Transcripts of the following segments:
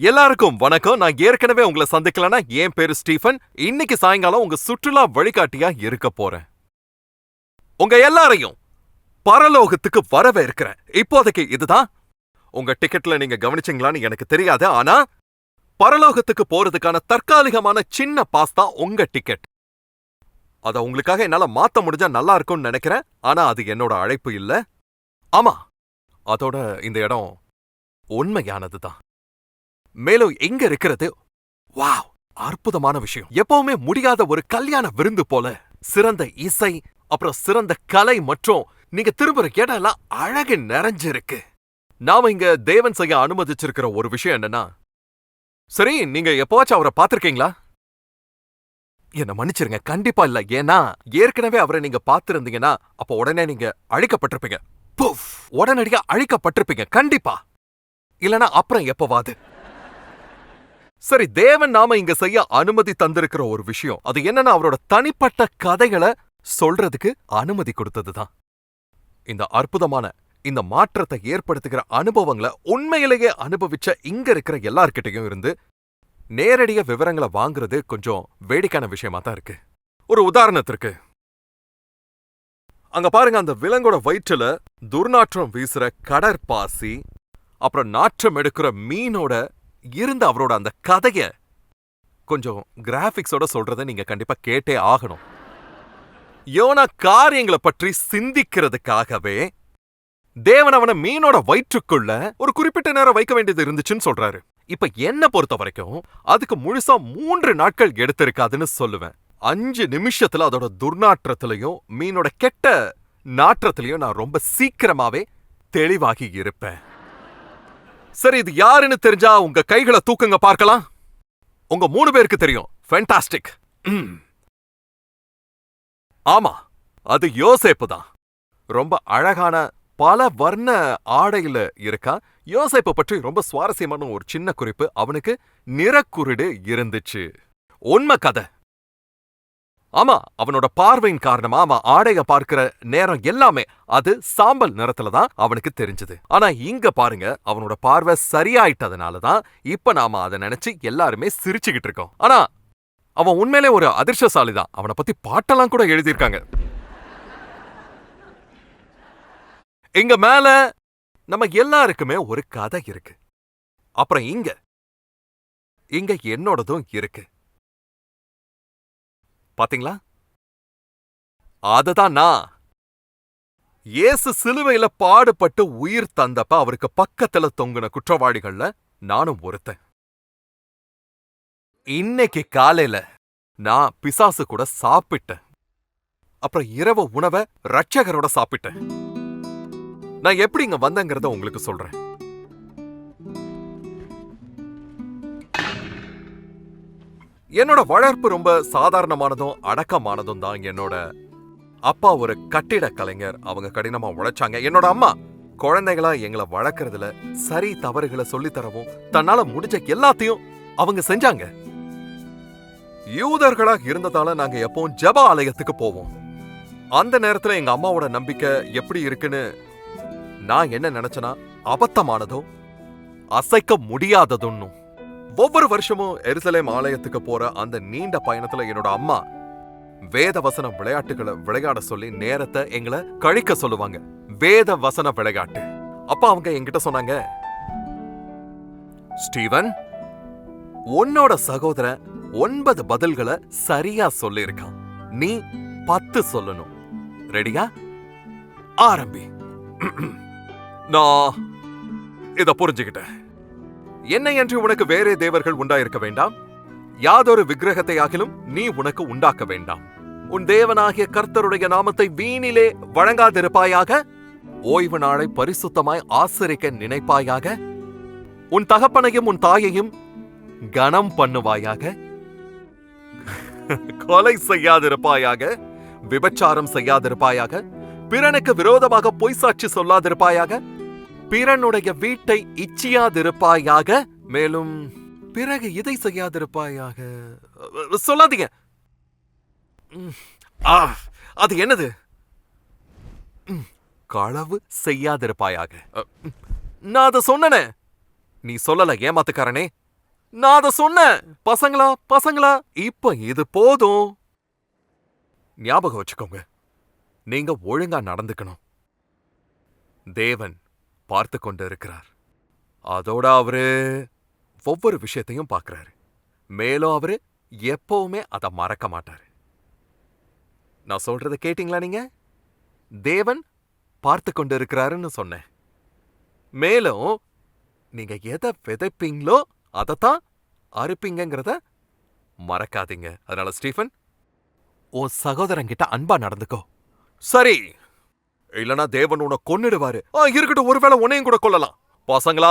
எல்லாருக்கும் வணக்கம். நான் ஏற்கனவே உங்களை சந்திக்கலனா, என் பேரு ஸ்டீஃபன். இன்னைக்கு சாயங்காலம் உங்க சுற்றுலா வழிகாட்டியா இருக்க போறேன். உங்க எல்லாரையும் பரலோகத்துக்கு வரவேற்கிறேன். இப்போதைக்கு இதுதான். உங்க டிக்கெட்ல நீங்க கவனிச்சீங்களான்னு எனக்கு தெரியாது. ஆனா பரலோகத்துக்கு போறதுக்கான தற்காலிகமான சின்ன பாஸ் தான் உங்க டிக்கெட். அத உங்களுக்காக என்னால மாத்த முடிஞ்சா நல்லா இருக்கும்னு நினைக்கிறேன். ஆனா அது என்னோட அழைப்பு இல்ல. ஆமா, அதோட இந்த இடம் உண்மையானதுதான். மேலும் எங்க இருக்கிறது, வாவ், அற்புதமான விஷயம். எப்பவுமே முடியாத ஒரு கல்யாண விருந்து போல சிறந்த இசை, அப்புறம் சிறந்த கலை மற்றும் நீங்க திரும்புற இடம் எல்லாம் அழகு நிறைஞ்சிருக்கு. நாம இங்க தேவன் செய்ய அனுமதிச்சிருக்கிற ஒரு விஷயம் என்னன்னா, சரி, நீங்க எப்பவாச்சும் அவரை பார்த்திருக்கீங்களா? என்ன மன்னிச்சிருங்க, கண்டிப்பா இல்ல. ஏன்னா ஏற்கனவே அவரை நீங்க பார்த்திருந்தீங்கன்னா அப்ப உடனே நீங்க அழிக்கப்பட்டிருப்பீங்க. புஃப், உடனடியா அழிக்கப்பட்டிருப்பீங்க கண்டிப்பா. இல்லனா அப்புறம் எப்பவாது. சரி, தேவன் நாம இங்க செய்ய அனுமதி தந்திருக்கிற ஒரு விஷயம், அது என்னன்னா அவரோட தனிப்பட்ட கதைகளை சொல்றதுக்கு அனுமதி கொடுத்ததுதான். இந்த அற்புதமான இந்த மாற்றத்தை ஏற்படுத்துகிற அனுபவங்களை உண்மையிலேயே அனுபவிச்ச இங்க இருக்கிற எல்லார்கிட்டையும் இருந்து நேரடிய விவரங்களை வாங்குறது கொஞ்சம் வேடிக்கையான விஷயமா தான் இருக்கு. ஒரு உதாரணத்திற்கு, அங்க பாருங்க, அந்த விலங்கோட வயிற்றுல துர்நாற்றம் வீசுற கடற்பாசி, அப்புறம் நாற்றம் எடுக்கிற மீனோட இருந்த அவரோட அந்த கதைய கொஞ்சம் கிராபிக்ஸோட சொல்றதை நீங்க கண்டிப்பா கேட்டே ஆகணும். யோனா காரியங்களை பற்றி சிந்திக்கிறதுக்காகவே தேவன் அவனை மீனோட வயிற்றுக்குள்ள ஒரு குறிப்பிட்ட நேரம் வைக்க வேண்டியது இருந்துச்சுன்னு சொல்றாரு. இப்ப என்ன பொறுத்த வரைக்கும் அதுக்கு முழுசா 3 நாட்கள் எடுத்திருக்காதுன்னு சொல்லுவேன். 5 நிமிஷத்துல அதோட துர்நாற்றத்திலையும் மீனோட கெட்ட நாற்றத்திலையும் நான் ரொம்ப சீக்கிரமாவே தெளிவாகி இருப்பேன். சரி, இது யாருன்னு தெரிஞ்சா உங்க கைகளை தூக்குங்க பார்க்கலாம். உங்க 3 பேருக்கு தெரியும். ஃபேண்டாஸ்டிக். ஆமா, அது யோசேப்பு தான். ரொம்ப அழகான பல வர்ண ஆடையில இருக்கா. யோசேப்பு பற்றி ரொம்ப சுவாரஸ்யமான ஒரு சின்ன குறிப்பு, அவனுக்கு நிறக்குருடு இருந்துச்சு. உண்மை கதை. ஆமா, அவனோட பார்வையின் காரணமா அவன் ஆடைய பார்க்கிற நேரம் எல்லாமே அது சாம்பல் நிறத்துல தான் அவனுக்கு தெரிஞ்சது. ஆனா இங்க பாருங்க, அவனோட பார்வை சரியாயிட்டதுனாலதான் இப்ப நாம அதை நினைச்சு எல்லாருமே சிரிச்சுக்கிட்டு இருக்கோம். ஆனா அவன் உண்மையிலே ஒரு அதிர்ஷ்டசாலி தான். அவனை பத்தி பாட்டெல்லாம் கூட எழுதியிருக்காங்க. இங்க மேல நம்ம எல்லாருக்குமே ஒரு கதை இருக்கு. அப்புறம் இங்க என்னோடதும் இருக்கு. பாத்தீங்களா? அதுதான் நான். இயேசு சிலுவையில பாடுபட்டு உயிர் தந்தப்ப அவருக்கு பக்கத்துல தொங்குன குற்றவாளிகள்ல நானும் ஒருத்தன். இன்னைக்கு காலையில நான் பிசாசு கூட சாப்பிட்டேன். அப்புறம் இரவு உணவை ரட்சகரோட சாப்பிட்டேன். நான் எப்படி இங்க வந்தேங்கிறத உங்களுக்கு சொல்றேன். என்னோட வளர்ப்பு ரொம்ப சாதாரணமானதும் அடக்கமானதும் தான். என்னோட அப்பா ஒரு கட்டிட கலைஞர். அவங்க கடினமா உழைச்சாங்க. என்னோட அம்மா குழந்தைகளா எங்களை வளர்க்கறதுல சரி தவறுகளை சொல்லித்தரவும் தன்னால முடிஞ்ச எல்லாத்தையும் அவங்க செஞ்சாங்க. யூதர்களா இருந்ததால நாங்க எப்பவும் ஜெப ஆலயத்துக்கு போவோம். அந்த நேரத்துல எங்க அம்மாவோட நம்பிக்கை எப்படி இருக்குன்னு நான் என்ன நினைச்சேனா, அபத்தமானதும் அசைக்க முடியாததுன்னு. ஒவ்வொரு வருஷமும் எருசலேம் ஆலயத்துக்கு போற அந்த நீண்ட பயணத்துல என்னோட அம்மா வேத வசன விளையாட்டுகளை விளையாட சொல்லி நேரத்தை எங்களை கழிக்க சொல்லுவாங்க. வேத வசன விளையாட்டு. அப்ப அவங்க என்கிட்ட சொன்னாங்க, ஸ்டீவன், உன்னோட சகோதரன் 9 பதில்களை சரியா சொல்லியிருக்கான். நீ 10 சொல்லணும். ரெடியா? ஆரம்பி. நான் இத புரிஞ்சுக்கிட்டேன். என்னை என்று உனக்கு வேறே தேவர்கள் உண்டாயிருக்க வேண்டாம். யாதொரு விக்கிரகத்தை ஆகிலும் நீ உனக்கு உண்டாக்க வேண்டாம். உன் தேவனாகிய கர்த்தருடைய நாமத்தை வீணிலே வழங்காதிருப்பாயாக. ஓய்வு நாளை பரிசுத்தமாய் ஆசரிக்க நினைப்பாயாக. உன் தகப்பனையும் உன் தாயையும் கனம் பண்ணுவாயாக. கொலை செய்யாதிருப்பாயாக. விபச்சாரம் செய்யாதிருப்பாயாக. பிறனுக்கு விரோதமாக பொய் சாட்சி சொல்லாதிருப்பாயாக. பிறனுடைய வீட்டை இச்சியாதிருப்பாயாக. மேலும் பிறகு இதை செய்யாதிருப்பாயாக. சொல்லாதீங்க. அது என்னது? களவு செய்யாதிருப்பாயாக. நான் அதை சொன்னனே. நீ சொல்லல, ஏமாத்துக்காரனே. நான் அத சொன்னேன். பசங்களா பசங்களா, இப்ப இது போதும். ஞாபகம் வச்சுக்கோங்க, நீங்க ஒழுங்கா நடந்துக்கணும். தேவன் பார்த்து கொண்டு இருக்கிறார். அதோட அவரு ஒவ்வொரு விஷயத்தையும் பார்க்கறாரு. மேலும் அவரு எப்பவுமே அதை மறக்க மாட்டாரு. நான் சொல்றத கேட்டீங்களா நீங்க? தேவன் பார்த்து கொண்டு இருக்கிறாருன்னு சொன்னேன். மேலும் நீங்க எதை விதைப்பீங்களோ அதைத்தான் அறுப்பீங்கிறத மறக்காதீங்க. அதனால ஸ்டீஃபன், உன் சகோதரங்கிட்ட அன்பா நடந்துக்கோ. சரி, இல்லனா தேவன் உன்னை கொன்னுடுவாரு. இருக்கட்டும், ஒருவேளை உன்னையும் கூட கொல்லலாம். பசங்களா,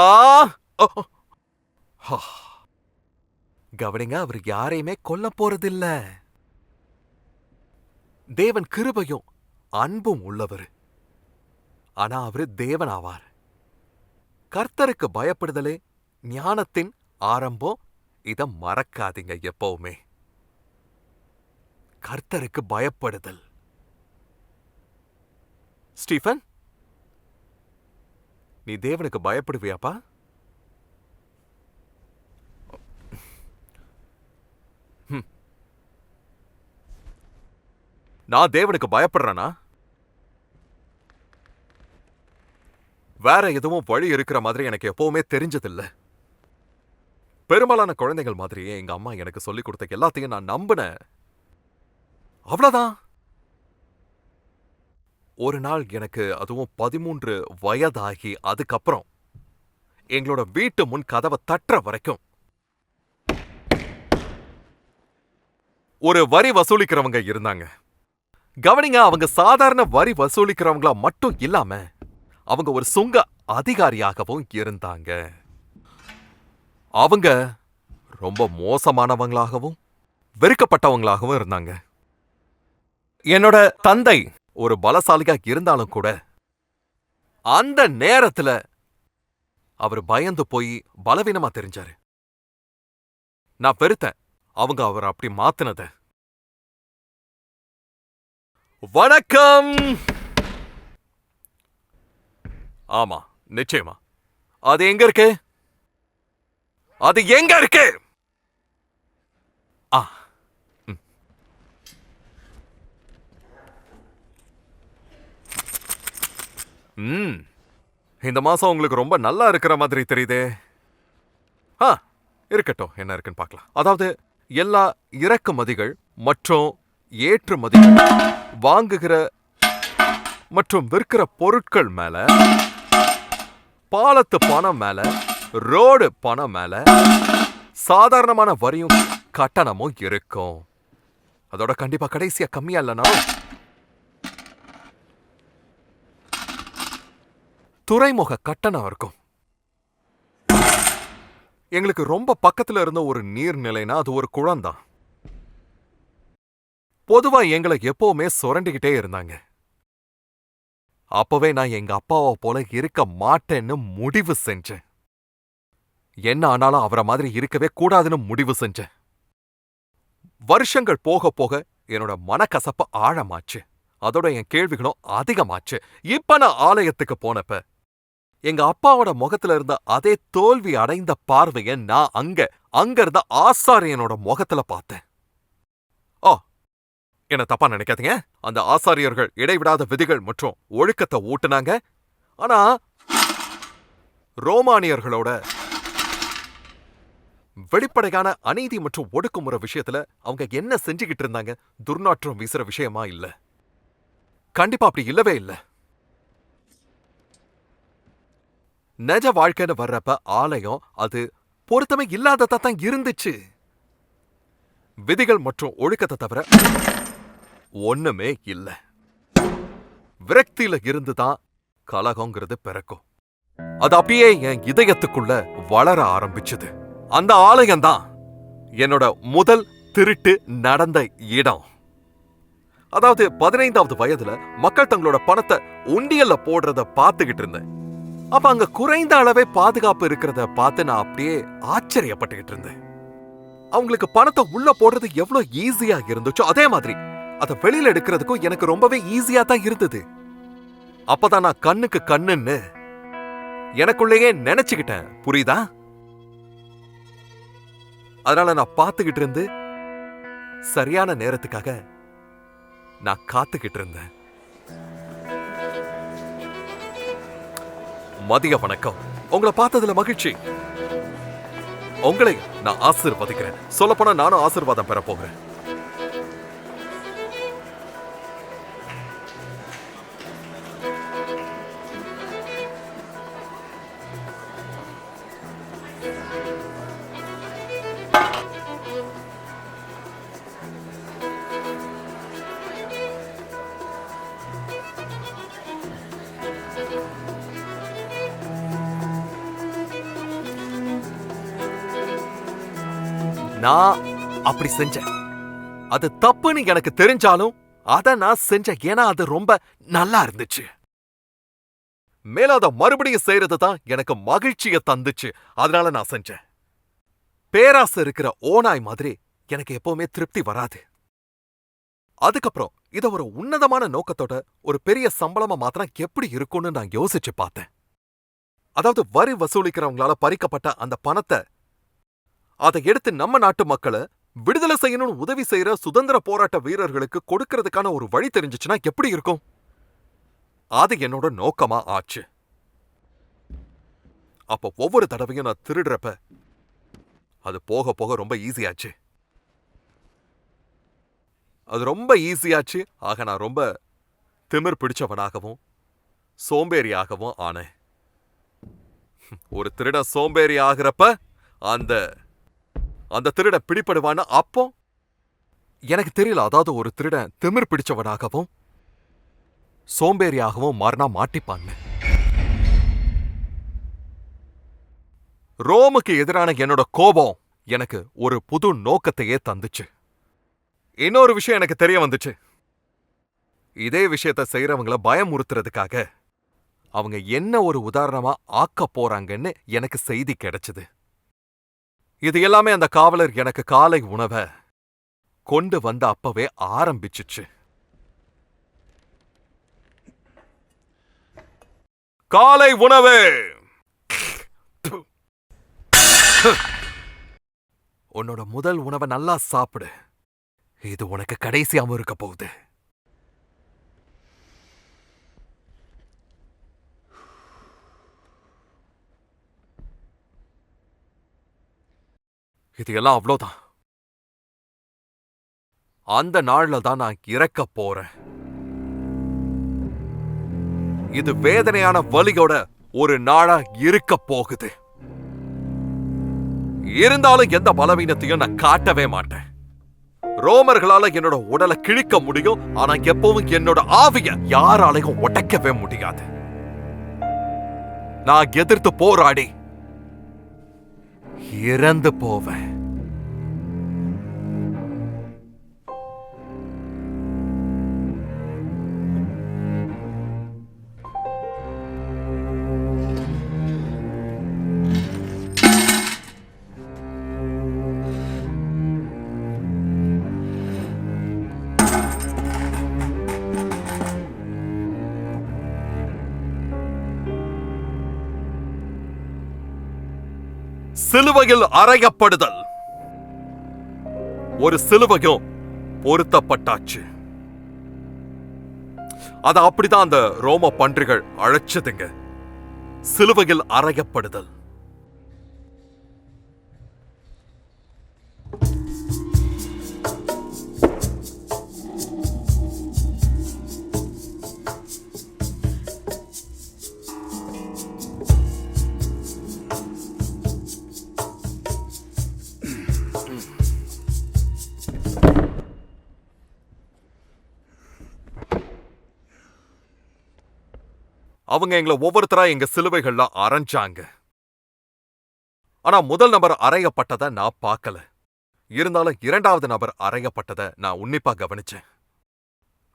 கவனிங்க, அவர் யாரையுமே கொல்ல போறதில்ல. தேவன் கிருபையும் அன்பும் உள்ளவர். ஆனா அவரு தேவன் ஆவார். கர்த்தருக்கு பயப்படுதலே ஞானத்தின் ஆரம்பம். இத மறக்காதீங்க எப்பவுமே. கர்த்தருக்கு பயப்படுதல். ஸ்டீஃபன், நீ தேவனுக்கு பயப்படுவியாப்பா? நான் தேவனுக்கு பயப்படுறேனா? வேற எதுவும் வழி இருக்கிற மாதிரி எனக்கு எப்பவுமே தெரிஞ்சதில்ல. பெரும்பாலான குழந்தைகள் மாதிரியே எங்க அம்மா எனக்கு சொல்லிக் கொடுத்த எல்லாத்தையும் நான் நம்பினேன். அவ்வளவுதான். ஒரு நாள் எனக்கு அதுவும் 13 வயதாகி அதுக்கப்புறம் எங்களோட வீட்டு முன் கதவை தட்டுற வரைக்கும் ஒரு வரி வசூலிக்கிறவங்க இருந்தாங்க. கவனிங்க, அவங்க சாதாரண வரி வசூலிக்கிறவங்களா மட்டும் இல்லாம அவங்க ஒரு சுங்க அதிகாரியாகவும் இருந்தாங்க. அவங்க ரொம்ப மோசமானவங்களாகவும் வெறுக்கப்பட்டவங்களாகவும் இருந்தாங்க. என்னோட தந்தை ஒரு பலசாலியா இருந்தாலும் கூட அந்த நேரத்துல அவர் பயந்து போய் பலவீனமா தெரிஞ்சாரு. நான் வெறுத்தேன் அவங்க அவர் அப்படி மாத்தினத. வணக்கம். ஆமா, நிச்சயமா. அது எங்க இருக்கு? அது எங்க இருக்கு? இந்த மாசம் உங்களுக்கு ரொம்ப நல்லா இருக்கிற மாதிரி தெரியுதே. இருக்கட்டும், என்ன இருக்குன்னு பார்க்கலாம். அதாவது எல்லா இறக்குமதிகள் மற்றும் ஏற்றுமதிகள், வாங்குகிற மற்றும் விற்கிற பொருட்கள் மேல, பாலத்து பணம் மேல, ரோடு பணம் மேல சாதாரணமான வரியும் கட்டணமும் இருக்கும். அதோட கண்டிப்பா கடைசியா கம்மியா இல்லைனாலும் துறைமுக கட்டணம் இருக்கும். எங்களுக்கு ரொம்ப பக்கத்துல இருந்த ஒரு நீர்நிலைனா அது ஒரு குளம்தான். பொதுவா எங்களை எப்பவுமே சுரண்டிக்கிட்டே இருந்தாங்க. அப்பவே நான் எங்க அப்பாவை போல இருக்க மாட்டேன்னு முடிவு செஞ்சேன். என்ன ஆனாலும் அவரை மாதிரி இருக்கவே கூடாதுன்னு முடிவு செஞ்சேன். வருஷங்கள் போக போக என்னோட மனக்கசப்பு ஆழமாச்சு. அதோட என் கேள்விகளும் அதிகமாச்சு. இப்ப நான் ஆலயத்துக்கு போனப்ப எங்க அப்பாவோட முகத்துல இருந்த அதே தோல்வி அடைந்த பார்வைய நான் அங்க இருந்த ஆசாரியனோட முகத்துல பார்த்தேன். என்ன தப்பா நினைக்காதீங்க. அந்த ஆசாரியர்கள் இடைவிடாத விதிகள் மற்றும் ஒழுக்கத்தை ஊட்டுனாங்க. ஆனா ரோமானியர்களோட வெளிப்படையான அநீதி மற்றும் ஒடுக்குமுறை விஷயத்துல அவங்க என்ன செஞ்சுக்கிட்டு இருந்தாங்க? துர்நாற்றம் வீசுற விஷயமா இல்ல. கண்டிப்பா அப்படி இல்லவே இல்ல. நிஜ வாழ்க்கைன்னு வர்றப்ப ஆலயம் அது பொருத்தமே இல்லாததா தான் இருந்துச்சு. விதிகள் மற்றும் ஒழுக்கத்தை தவிர ஒண்ணுமே இல்ல. விரக்தியில இருந்துதான் கலகங்கிறது பிறக்கும். அது அப்படியே என் இதயத்துக்குள்ள வளர ஆரம்பிச்சது. அந்த ஆலயம்தான் என்னோட முதல் திருட்டு நடந்த இடம். அதாவது 15வது வயதுல மக்கள் தங்களோட பணத்தை உண்டியல்ல போடுறத பார்த்துக்கிட்டு இருந்தேன். அப்ப அங்க குறைந்த அளவே பாதுகாப்பு இருக்கிறத பார்த்து நான் அப்படியே ஆச்சரியப்பட்டுக்கிட்டு இருந்தேன். அவங்களுக்கு பணத்தை உள்ள போடுறது எவ்வளவு ஈஸியா இருந்துச்சோ அதே மாதிரி அதை வெளியில எடுக்கிறதுக்கும் எனக்கு ரொம்பவே ஈஸியா தான் இருந்தது. அப்பதான் நான் கண்ணுக்கு கண்ணுன்னு எனக்குள்ளேயே நினைச்சுக்கிட்டேன். புரியுதா? அதனால நான் பார்த்துக்கிட்டு இருந்து சரியான நேரத்துக்காக நான் காத்துக்கிட்டு இருந்தேன். மதிய வணக்கம். உங்களை பார்த்ததுல மகிழ்ச்சி. உங்களை நான் ஆசீர்வதிக்கிறேன். சொல்லப்போனா நானும் ஆசீர்வாதம் பெற போகிறேன். நான் அப்படி செஞ்சேன். அது தப்புன்னு எனக்கு தெரிஞ்சாலும் அத நான் செஞ்சேன். ஏன்னா அது ரொம்ப நல்லா இருந்துச்சு. மேல அத மறுபடியும் செய்யறது தான் எனக்கு மகிழ்ச்சியை தந்துச்சு. அதனால நான் செஞ்சேன். பேராசை இருக்கிற ஓநாய் மாதிரி எனக்கு எப்பவுமே திருப்தி வராது. அதுக்கப்புறம் இத ஒரு உன்னதமான நோக்கத்தோட ஒரு பெரிய சம்பளமா மாத்திரம் எப்படி இருக்கும்னு நான் யோசிச்சு பார்த்தேன். அதாவது வரி வசூலிக்கிறவங்களால பறிக்கப்பட்ட அந்த பணத்தை அதை எடுத்து நம்ம நாட்டு மக்களை விடுதலை செய்யணும்னு உதவி செய்யற சுதந்திர போராட்ட வீரர்களுக்கு கொடுக்கறதுக்கான ஒரு வழி தெரிஞ்சிச்சுன்னா எப்படி இருக்கும்? அது என்னோட நோக்கமா ஆச்சு. அப்ப ஒவ்வொரு தடவையும் நான் திருடுறப்ப அது போக போக ரொம்ப ஈஸியாச்சு. அது ரொம்ப ஈஸியாச்சு. ஆக நான் ரொம்ப திமிர் பிடிச்சவனாகவும் சோம்பேறியாகவும் ஆனேன். ஒரு திருட சோம்பேறி ஆகிறப்ப அந்த திருட பிடிபடுவான்னு அப்போ எனக்கு தெரியல. அதாவது ஒரு திருடன் திமிர் பிடிச்சவனாகவும் சோம்பேறியாகவும் மாறினா மாட்டிப்பான்னு. ரோமுக்கு எதிரான என்னோட கோபம் எனக்கு ஒரு புது நோக்கத்தையே தந்துச்சு. இன்னொரு விஷயம் எனக்கு தெரிய வந்துச்சு. இதே விஷயத்த செய்யறவங்கள பயமுறுத்துறதுக்காக அவங்க என்ன ஒரு உதாரணமா ஆக்க போறாங்கன்னு எனக்கு செய்தி கிடைச்சது. இது எல்லாமே அந்த காவலர் எனக்கு காலை உணவை கொண்டு வந்த அப்பவே ஆரம்பிச்சுச்சு. காலை உணவு உன்னோட முதல் உணவை நல்லா சாப்பிடு. இது உனக்கு கடைசியாவும் இருக்க போகுது. இது எல்லாம் அவ்வளோதான். அந்த நாள்ல தான் நான் இறக்க போறேன். இது வேதனையான வலியோட ஒரு நாளா இருக்க போகுது. இருந்தாலும் எந்த பலவீனத்தையும் நான் காட்டவே மாட்டேன். ரோமர்களால என்னோட உடலை கிழிக்க முடியும், ஆனா எப்பவும் என்னோட ஆவிய யாராலையும் உடைக்கவே முடியாது. நான் எதிர்த்து போராடி இறந்து போவேன். சிலுவையில் அறையப்படுதல். ஒரு சிலுவையும் பொருத்தப்பட்டாச்சு. அத அப்படிதான் அந்த ரோம பன்றிகள் அழைச்சதுங்க. சிலுவையில் அறையப்படுதல். அவங்க எங்களை ஒவ்வொருத்தரா எங்க சிலுவைகள்ல அரைஞ்சாங்க. ஆனா முதல் நபர் அறையப்பட்டதை நான் பார்க்கல. இருந்தாலும் இரண்டாவது நபர் அறையப்பட்டதை நான் உன்னிப்பா கவனிச்சேன்.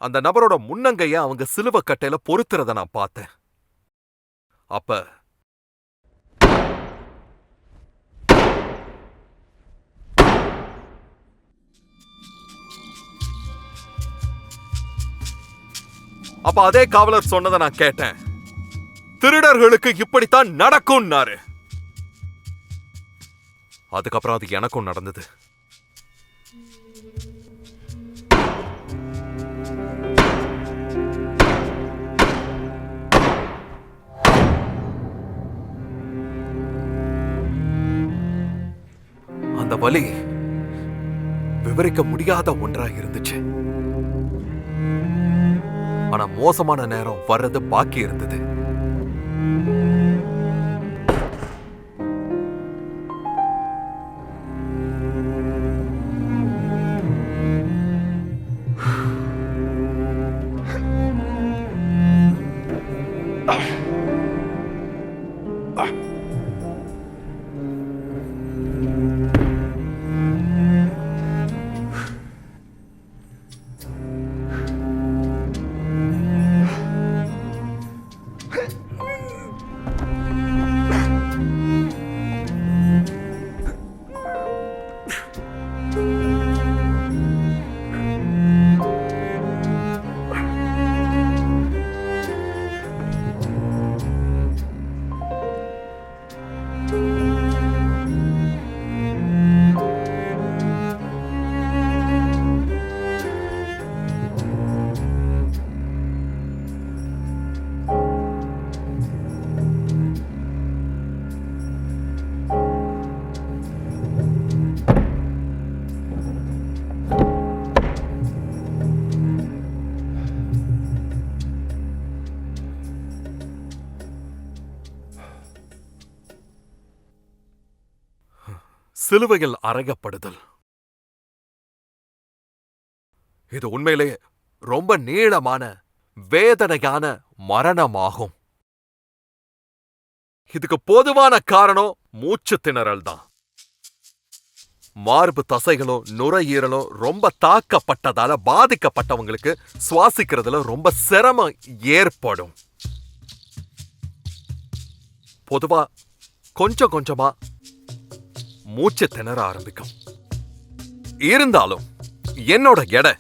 அந்த நபரோட முன்னங்கைய அவங்க சிலுவை கட்டையில பொருத்துறத நான் பார்த்தேன். அப்ப அதே காவலர் சொன்னதை நான் கேட்டேன். திருடர்களுக்கு இப்படித்தான் நடக்கும்னாரு. அதுக்கப்புறம் அது எனக்கும் நடந்தது. அந்த வலி விவரிக்க முடியாத ஒன்றா இருந்துச்சு. ஆனா மோசமான நேரம் வர்றது பாக்கி இருந்தது. சிலுவையில் அறையப்படுதல். இது உண்மையிலே ரொம்ப நீளமான வேதனையான மரணமாகும். இதுக்கு பொதுவான காரணம் மூச்சு திணறல் தான். மார்பு தசைகளும் நுரையீரலும் ரொம்ப தாக்கப்பட்டதால பாதிக்கப்பட்டவங்களுக்கு சுவாசிக்கிறதுல ரொம்ப சிரமம் ஏற்படும். பொதுவா கொஞ்சம் கொஞ்சமா மூச்சு திணற ஆரம்பிக்கும். இருந்தாலும் என்னோட எடை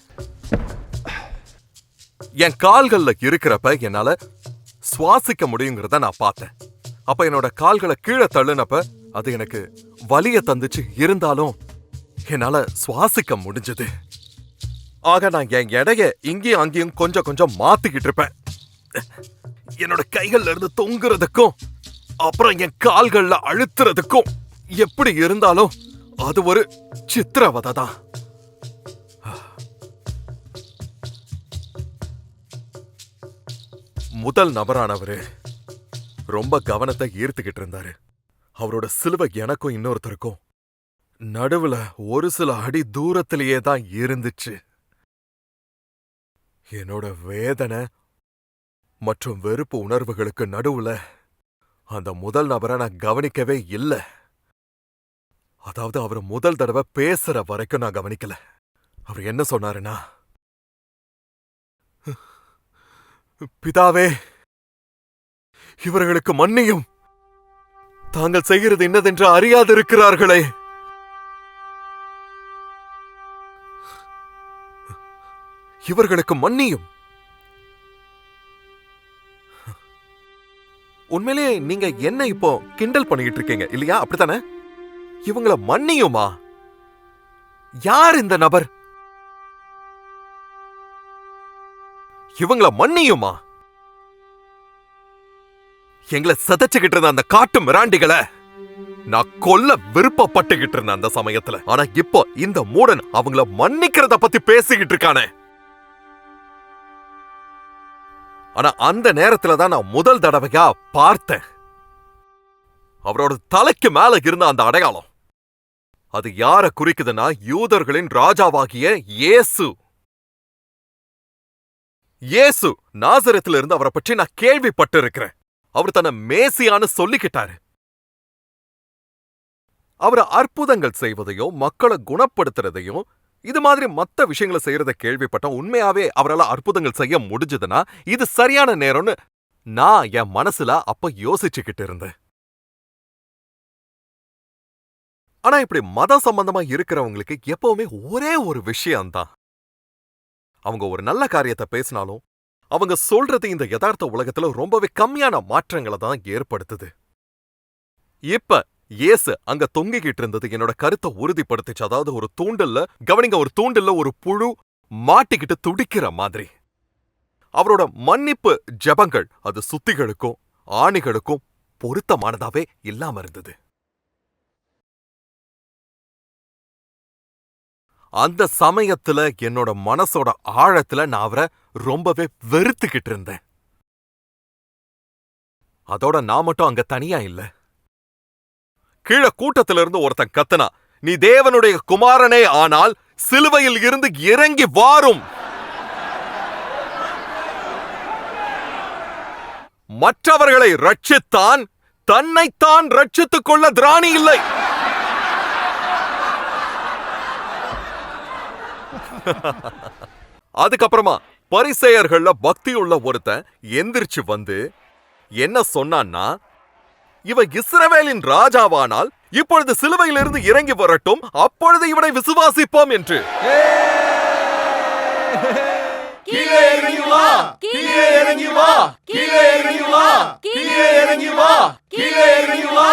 என் கால்கள்ல இருக்கிறப்ப என்னால சுவாசிக்க முடியுங்கிறத நான் பார்த்தேன். அப்ப என்னோட கால்களை கீழே தள்ளுனப்ப அது எனக்கு வலிய தந்துச்சு. இருந்தாலும் என்னால சுவாசிக்க முடிஞ்சது. ஆக நான் என் எடைய இங்கேயும் அங்கேயும் கொஞ்சம் கொஞ்சம் மாத்திக்கிட்டு இருப்பேன். என்னோட கைகள்ல இருந்து தொங்குறதுக்கும் அப்புறம் என் கால்கள்ல அழுத்துறதுக்கும். எப்படி இருந்தாலும் அது ஒரு சித்திரவதை தான். முதல் நபரானவரு ரொம்ப கவனத்தை ஈர்த்துக்கிட்டு இருந்தாரு. அவரோட சிலுவை எனக்கும் இன்னொருத்தருக்கும் நடுவுல ஒரு சில அடி தூரத்திலேயே தான் இருந்துச்சு. என்னோட வேதனை மற்றும் வெறுப்பு உணர்வுகளுக்கு நடுவுல அந்த முதல் நபரை நான் கவனிக்கவே இல்லை. அதாவது அவர் முதல் தடவை பேசுற வரைக்கும் நான் கவனிக்கல. அவர் என்ன சொன்னாருன்னா, பிதாவே இவர்களுக்கு மன்னியும், தாங்கள் செய்கிறது இன்னதென்று அறியாதிருக்கிறார்களே. இவர்களுக்கு மன்னியும். உண்மையிலேயே நீங்க என்ன இப்போ கிண்டல் பண்ணிட்டு இருக்கீங்க இல்லையா? அப்படித்தானே? இவங்கள மன்னியுமா? யார் இந்த நபர்? இவங்கள மன்னியுமா? எங்களை சதைச்சுக்கிட்டு இருந்த அந்த காட்டு மிராண்டிகளை நான் கொல்ல விருப்பப்பட்டுகிட்டு இருந்தேன் அந்த சமயத்துல. ஆனா இப்போ இந்த மூடன் அவங்கள மன்னிக்கிறத பத்தி பேசிக்கிட்டு இருக்கானே. ஆனா அந்த நேரத்துல தான் நான் முதல் தடவையா பார்த்தேன் அவரோட தலைக்கு மேல இருந்த அந்த அடையாளம். அது யார குறிக்குதுன்னா, யூதர்களின் ராஜாவாகிய இயேசு. இயேசு நாசரேத்துல இருந்து அவரை பற்றி நான் கேள்விப்பட்டு இருக்கிறேன். அவர் தன்னை மேசியான்னு சொல்லிக்கிட்டாரு. அவர் அற்புதங்கள் செய்வதையும் மக்களை குணப்படுத்துறதையும் இது மாதிரி மத்த விஷயங்களை செய்யறத கேள்விப்பட்டோம். உண்மையாவே அவரால் அற்புதங்கள் செய்ய முடிஞ்சதுன்னா இது சரியான நேரம்னு நான் என் மனசுல அப்ப யோசிச்சுக்கிட்டு இருந்தேன். ஆனா இப்படி மத சம்பந்தமா இருக்கிறவங்களுக்கு எப்பவுமே ஒரே ஒரு விஷயம்தான். அவங்க ஒரு நல்ல காரியத்தை பேசினாலும் அவங்க சொல்றது இந்த யதார்த்த உலகத்துல ரொம்பவே கம்மியான மாற்றங்களை தான் ஏற்படுத்துது. இப்ப இயேசு அங்க தொங்கிக்கிட்டு இருந்தது என்னோட கருத்தை உறுதிப்படுத்துச்சு. அதாவது ஒரு தூண்டில்ல கவனிங்க, ஒரு தூண்டில்ல ஒரு புழு மாட்டிக்கிட்டு துடிக்கிற மாதிரி. அவரோட மன்னிப்பு ஜெபங்கள் அது சுத்திகளுக்கும் ஆணிகளுக்கும் பொருத்தமானதாவே இல்லாம இருந்தது. அந்த சமயத்துல என்னோட மனசோட ஆழத்துல நான் அவரை ரொம்பவே வெறுத்துக்கிட்டு இருந்தேன். அதோட நான் மட்டும் அங்க தனியா இல்ல. கீழே கூட்டத்துல இருந்து ஒருத்தன் கத்துனா, நீ தேவனுடைய குமாரனே ஆனால் சிலுவையில் இருந்து இறங்கி வாரும். மற்றவர்களை ரட்சித்தான், தன்னைத்தான் ரட்சித்துக் கொள்ள திராணி இல்லை. அதுக்கப்புறமா பரிசேயர்கள்ல பக்தி உள்ள ஒருத்தன் எந்திரிச்சு வந்து என்ன சொன்னான்னா, இவன் இஸ்ரவேலின் ராஜாவானால் இப்பொழுது சிலுவையிலிருந்து இறங்கி வரட்டும், அப்பொழுது இவனை விசுவாசிப்போம் என்று. கீழே இறங்கி வா, கீழே இறங்கி வா, கீழே இறங்கி வா, கீழே இறங்கி வா, கீழே இறங்கி வா.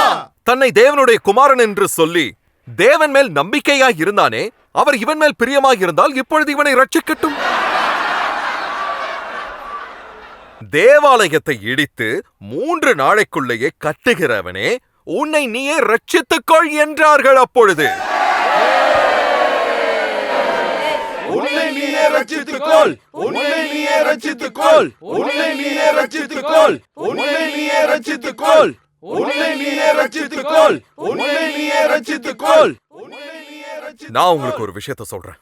தன்னை தேவனுடைய குமாரன் என்று சொல்லி தேவன் மேல் நம்பிக்கையாய் இருந்தானே, அவர் இவன் மேல் பிரியமாக இருந்தால் இப்பொழுது இவனை ரட்சிக்கட்டும். தேவாலயத்தை இடித்து 3 நாளைக்குள்ளேயே கட்டுகிறவனே, உன்னை நீயே ரட்சித்துக்கொள் என்றார்கள். அப்பொழுது உன்னை நீயே ரட்சித்துக்கொள், உன்னை நீயே ரட்சித்துக்கொள், உன்னை நீயே ரட்சித்துக்கொள், உன்னை நீயே ரட்சித்துக்கொள், உன்னை நீயே ரட்சித்துக்கொள், உன்னை நீயே ரட்சித்துக்கொள். நான் உங்களுக்கு ஒரு விஷயத்த சொல்றேன்.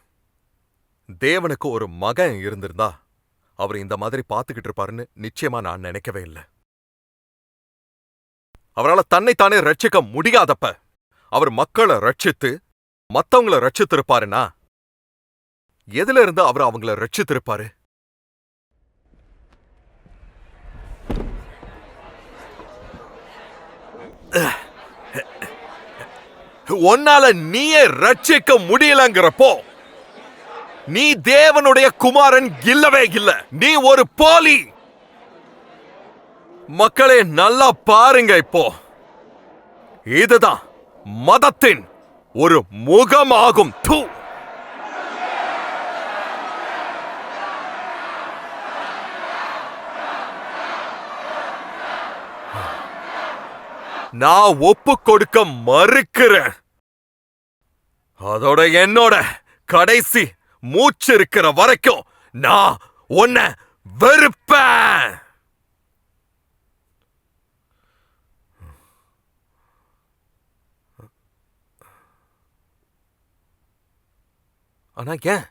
தேவனுக்கு ஒரு மகன் இருந்திருந்தா அவர் இந்த மாதிரி பார்த்துக்கிட்டு இருப்பாருன்னு நிச்சயமா நான் நினைக்கவே இல்லை. அவரால் தன்னைத்தானே ரட்சிக்க முடியாதப்ப அவர் மக்களை ரட்சித்து மத்தவங்கள ரட்சித்திருப்பாருன்னா எதுல இருந்து அவர் அவங்கள ரட்சித்திருப்பாரு? உன்னால நீயே ரட்சிக்க முடியலங்கிறப்போ நீ தேவனுடைய குமாரன் இல்லவே இல்ல. நீ ஒரு போலி. மக்களே நல்லா பாருங்க, இப்போ இதுதான் மதத்தின் ஒரு முகமாகும். நான் ஒப்பு கொடுக்க மறுக்கிறேன். அதோட என்னோட கடைசி மூச்சு இருக்கிற வரைக்கும் நான் உன்னை வெறுப்பேன். ஆனா ஏன்?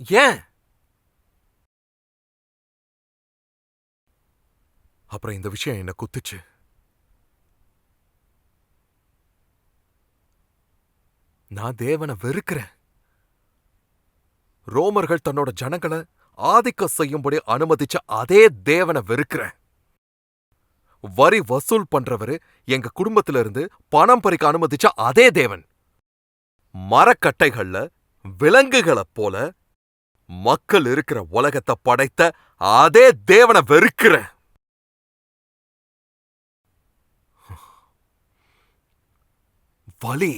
ஏன்? அப்புறம் இந்த விஷயம் என்ன குத்துச்சு. நான் தேவனை வெறுக்கிறேன். ரோமர்கள் தன்னோட ஜனங்களை ஆதிக்கம் செய்யும்படி அனுமதிச்ச அதே தேவனை வெறுக்கிறேன். வரி வசூல் பண்றவரு எங்க குடும்பத்தில இருந்து பணம் பறிக்க அனுமதிச்ச அதே தேவன், மரக்கட்டைகள்ல விலங்குகளைப் போல மக்கள் இருக்கிற உலகத்தை படைத்த அதே தேவனை வெறுக்கிறேன். வலி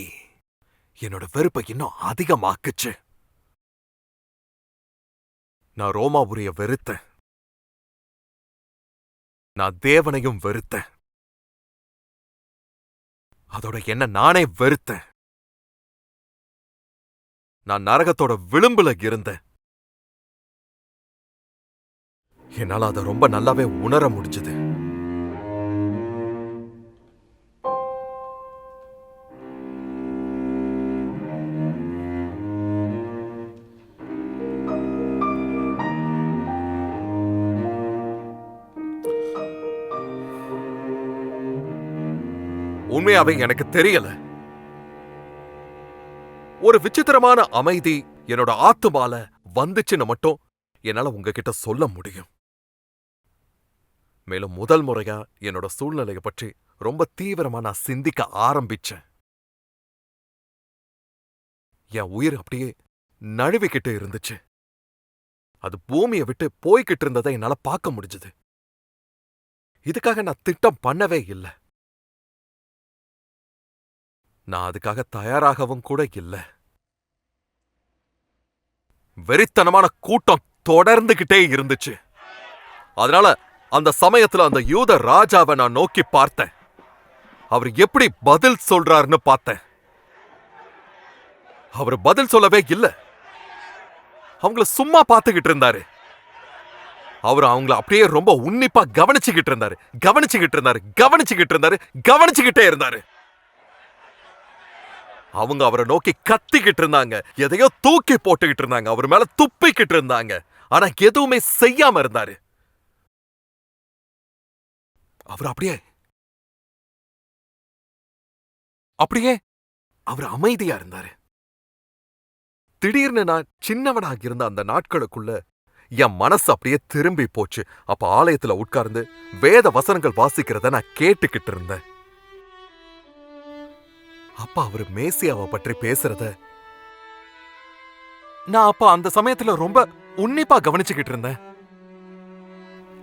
என்னோட வெறுப்பை இன்னும் அதிகமாக்குச்சு. நான் ரோமாபுரிய வெறுத்தேன். நான் தேவனையும் வெறுத்தேன். அதோட என்ன நானே வெறுத்தேன். நான் நரகத்தோட விளிம்புல இருந்தேன். என்னால அதை ரொம்ப நல்லாவே உணர முடிஞ்சது. உண்மையாவே எனக்கு தெரியல. ஒரு விசித்திரமான அமைதி என்னோட ஆத்துமால வந்துச்சுன்னு மட்டும் என்னால உங்ககிட்ட சொல்ல முடியும். மேலும் முதல் முறையா என்னோட சூழ்நிலையை பற்றி ரொம்ப தீவிரமா நான் சிந்திக்க ஆரம்பிச்சேன். என் உயிர் அப்படியே நழுவிக்கிட்டு இருந்துச்சு. அது பூமியை விட்டு போய்கிட்டு இருந்ததை என்னால பார்க்க முடிஞ்சது. இதுக்காக நான் திட்டம் பண்ணவே இல்லை. நான் அதுக்காக தயாராகவும் கூட இல்லை. வெறித்தனமான கூட்டம் தொடர்ந்துகிட்டே இருந்துச்சு. அதனால அந்த சமயத்துல அந்த யூத ராஜாவை நான் நோக்கி பார்த்தேன். அவர் எப்படி பதில் சொல்றாருன்னு பார்த்தேன். அவர் பதில் சொல்லவே இல்லை. அவங்கள சும்மா பார்த்துக்கிட்டு இருந்தாரு. அவர் அவங்கள அப்படியே ரொம்ப உன்னிப்பா கவனிச்சுக்கிட்டு இருந்தாரு. அவங்க அவரை நோக்கி கத்திக்கிட்டு இருந்தாங்க. எதையோ தூக்கி போட்டுக்கிட்டு இருந்தாங்க. அவர் மேல துப்பிக்கிட்டு இருந்தாங்க. ஆனா எதுவுமே செய்யாம இருந்தாரு. அவர் அப்படியே அவர் அமைதியா இருந்தாரு. திடீர்னு நான் சின்னவனாக இருந்த அந்த நாட்களுக்குள்ள என் மனசு அப்படியே திரும்பி போச்சு. அப்ப ஆலயத்துல உட்கார்ந்து வேத வசனங்கள் வாசிக்கிறத நான் கேட்டுக்கிட்டு இருந்தேன். அப்ப அவரு மேசியாவை பற்றி பேசுறத நான் அப்ப அந்த சமயத்துல ரொம்ப உன்னிப்பா கவனிச்சுக்கிட்டு இருந்தேன்.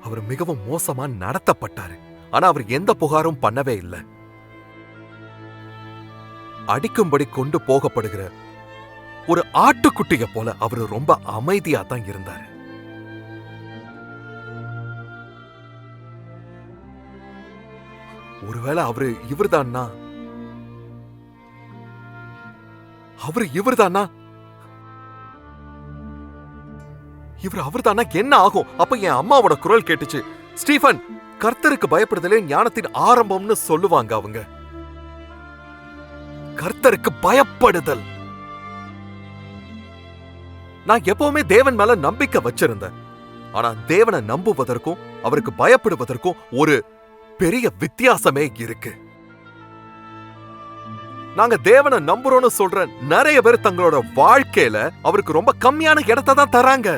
அவர் மிகவும் மோசமா நடத்தப்பட்டாரு. ஆனா அவர் எந்த புகாரும் பண்ணவே இல்லை. அடிக்கும்படி கொண்டு போகப்படுகிற ஒரு ஆட்டுக்குட்டிய போல அவரு ரொம்ப அமைதியா தான் இருந்தாரு. ஒருவேளை அவரு இவர்தான்னா அவர்தானா என்ன ஆகும்? அப்ப என் அம்மாவோட குரல் கேட்டுச்சு. ஸ்டீஃபன், கர்த்தருக்கு பயப்படுதலே ஞானத்தின் ஆரம்பம்னு சொல்லுவாங்க அவங்க. கர்த்தருக்கு பயப்படுதல். நான் எப்பவுமே தேவன் மேல நம்பிக்கை வச்சிருந்தேன். ஆனா தேவனை நம்புவதற்கும் அவருக்கு பயப்படுவதற்கும் ஒரு பெரிய வித்தியாசமே இருக்கு. நாங்க தேவனை நம்புறோம்னு சொல்ற நிறைய பேர் தங்களோட வாழ்க்கையில அவருக்கு ரொம்ப கம்மியான இடத்தை தான் தராங்க.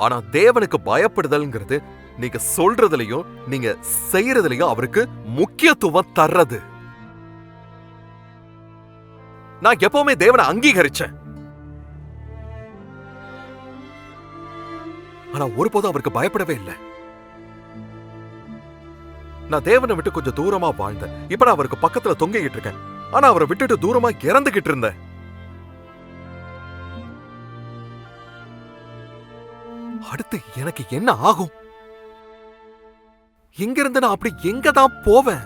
ஆனா தேவனுக்கு பயப்படுதல்ங்கிறது நீங்க சொல்றதுலயும் நீங்க செய்யறதுலயும் அவருக்கு முக்கியத்துவம் தர்றது. நான் எப்பவுமே தேவனை அங்கீகரிச்சேன். ஆனா ஒருபோதும் அவருக்கு பயப்படவே இல்லை. நான் தேவனை விட்டு கொஞ்சம் தூரமா வாழ்ந்தேன். இப்ப நான் அவருக்கு பக்கத்துல தொங்கிக்கிட்டு இருக்கேன். ஆனா அவரை விட்டுட்டு தூரமா இறந்துகிட்டு இருந்தேன். அடுத்து எனக்கு என்ன ஆகும்? இங்கிருந்து நான் அப்படி எங்க தான் போவேன்?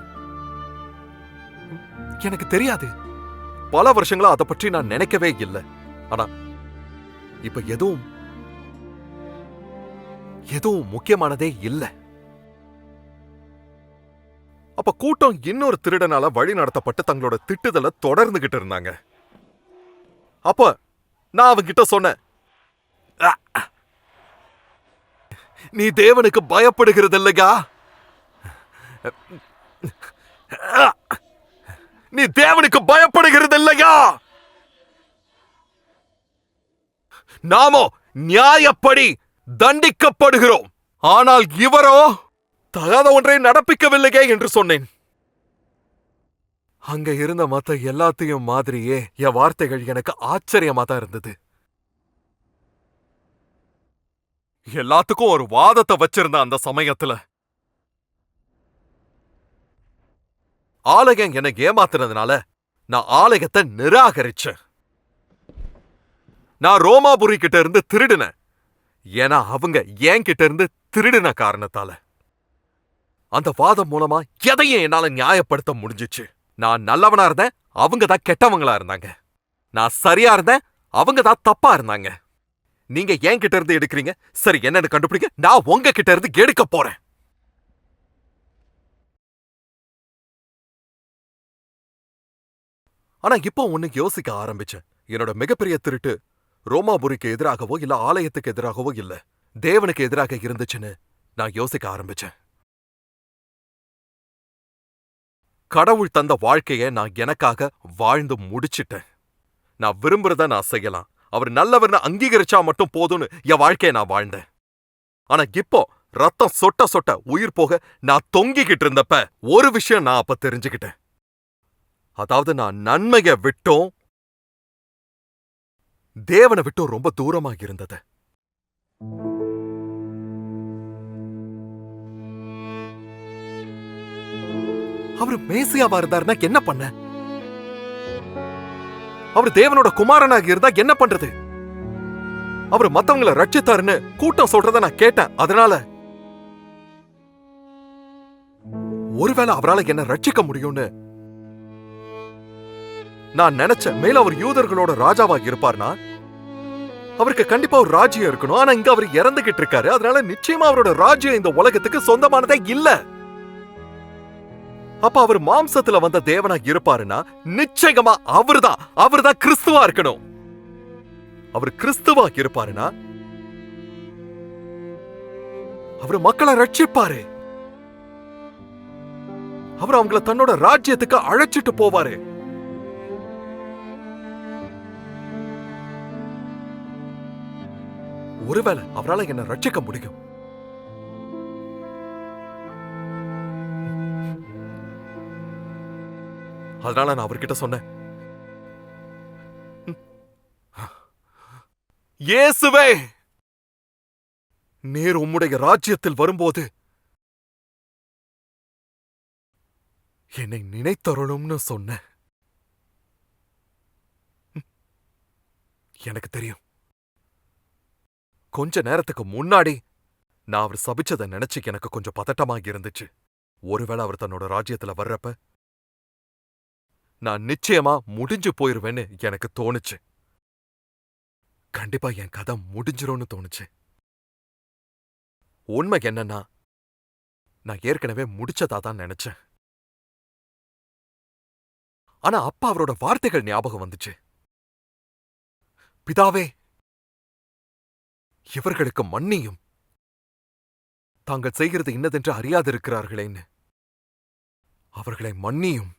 எனக்கு தெரியாது. பல வருஷங்களா அதை பற்றி நான் நினைக்கவே இல்லை. ஆனா இப்ப எதுவும் முக்கியமானதே இல்லை. அப்ப கூட்டம் இன்னொரு திருடனால வழி நடத்தப்பட்டு தங்களோட திட்டுதலை தொடர்ந்துகிட்டு இருந்தாங்க. அப்ப நான் அவங்கிட்ட சொன்னேன், நீ தேவனுக்கு பயப்படுகிறது இல்லையா? நீ தேவனுக்கு பயப்படுகிறது இல்லையா? நாமோ நியாயப்படி தண்டிக்கப்படுகிறோம். ஆனால் இவரோ தகாத ஒன்றை நடப்பிக்கவில்லையே என்று சொன்னேன். அங்க இருந்த மத்த எல்லாத்தையும் மாதிரியே என் வார்த்தைகள் எனக்கு ஆச்சரியமா தான் இருந்தது. எல்லாத்துக்கும் ஒரு வாதத்தை வச்சிருந்த அந்த சமயத்துல ஆலயம் என்னை ஏமாத்துனதுனால நான் ஆலயத்தை நிராகரிச்சேன். நான் ரோமாபுரி கிட்ட இருந்து திருடினேன். ஏன்னா அவங்க என் கிட்ட இருந்து திருடின காரணத்தால. அந்த வாதம் மூலமா எதையும் என்னால நியாயப்படுத்த முடிஞ்சிச்சு. நான் நல்லவனா இருந்தேன், அவங்க தான் கெட்டவங்களா இருந்தாங்க. நான் சரியா இருந்தேன், அவங்க தான் தப்பா இருந்தாங்க. நீங்க என் கிட்ட இருந்து எடுக்கிறீங்க, சரி என்னன்னு கண்டுபிடிங்க, நான் உங்க கிட்ட இருந்து எடுக்க போறேன். ஆனா இப்போ ஒண்ணு யோசிக்க ஆரம்பிச்சேன். என்னோட மிகப்பெரிய திருட்டு ரோமாபுரிக்கு எதிராகவோ இல்ல ஆலயத்துக்கு எதிராகவோ இல்ல, தேவனுக்கு எதிராக இருந்துச்சுன்னு நான் யோசிக்க ஆரம்பிச்சேன். கடவுள் தந்த வாழ்க்கைய நான் எனக்காக வாழ்ந்து முடிச்சிட்டேன். நான் விரும்புறத நான் செய்யலாம், அவர் நல்லவர்னு அங்கீகரிச்சா மட்டும் போதும்னு என் வாழ்க்கைய நான் வாழ்ந்தேன். ஆனா இப்போ ரத்தம் சொட்ட சொட்ட உயிர் போக நான் தொங்கிக்கிட்டு இருந்தப்ப ஒரு விஷயம் நான் அப்ப தெரிஞ்சுக்கிட்டேன். அதாவது நான் நன்மைய விட்டோம் தேவனை விட்டு ரொம்ப தூரமா இருந்தது. அவரு மேசியாவா இருந்தாருன்னா என்ன பண்ண? அவர் தேவனோட குமாரனாக இருந்தா என்ன பண்றது? அவர் மத்தவங்களை ரட்சித்தாருன்னு கூட்டம் சொல்றத நான் கேட்டேன். அதனால ஒருவேளை அவரால் என்ன ரட்சிக்க முடியும்னு நான் நினைச்சேன். மேல அவர் யூதர்களோட ராஜாவா இருப்பார்னா அவருக்கு கண்டிப்பா ஒரு ராஜ்யம் இருக்கணும். ஆனா இங்க அவர் இறந்துகிட்டு இருக்காரு. அதனால நிச்சயமா அவரோட ராஜ்யம் இந்த உலகத்துக்கு சொந்தமானதே இல்ல. அப்ப அவர் மாம்சத்துல வந்த தேவனா இருப்பாருன்னா நிச்சயமா அவர்தான் கிறிஸ்துவா இருக்கணும். அவர் கிறிஸ்துவா இருப்பாருன்னா அவர் மக்களை ரட்சிப்பாரு. அவர் அவங்கள தன்னோட ராஜ்யத்துக்கு அழைச்சிட்டு போவாரு. ஒருவேளை அவரால் என்ன ரட்சிக்க முடியும். அதனால நான் அவர்கிட்ட சொன்னேன், இயேசுவே, நீர் உம்முடைய ராஜ்யத்தில் வரும்போது என்னை நினைத்தருளும்னு சொன்ன. எனக்கு தெரியும், கொஞ்ச நேரத்துக்கு முன்னாடி நான் அவர் சபிச்சதை நினைச்சு எனக்கு கொஞ்சம் பதட்டமாக இருந்துச்சு. ஒருவேளை அவர் தன்னோட ராஜ்யத்துல வர்றப்ப நான் நிச்சயமா முடிஞ்சு போயிருவேன்னு எனக்கு தோணுச்சு. கண்டிப்பா என் கதை முடிஞ்சிரும்னு தோணுச்சு. உண்மை என்னன்னா, நான் ஏற்கனவே முடிச்சதா தான் நினைச்சேன். ஆனா அப்பா அவரோட வார்த்தைகள் ஞாபகம் வந்துச்சு. பிதாவே, இவர்களுக்கு மன்னியும், தாங்கள் செய்கிறது இன்னதென்று அறியாதிருக்கிறார்களேன்னு. அவர்களை மன்னியும்.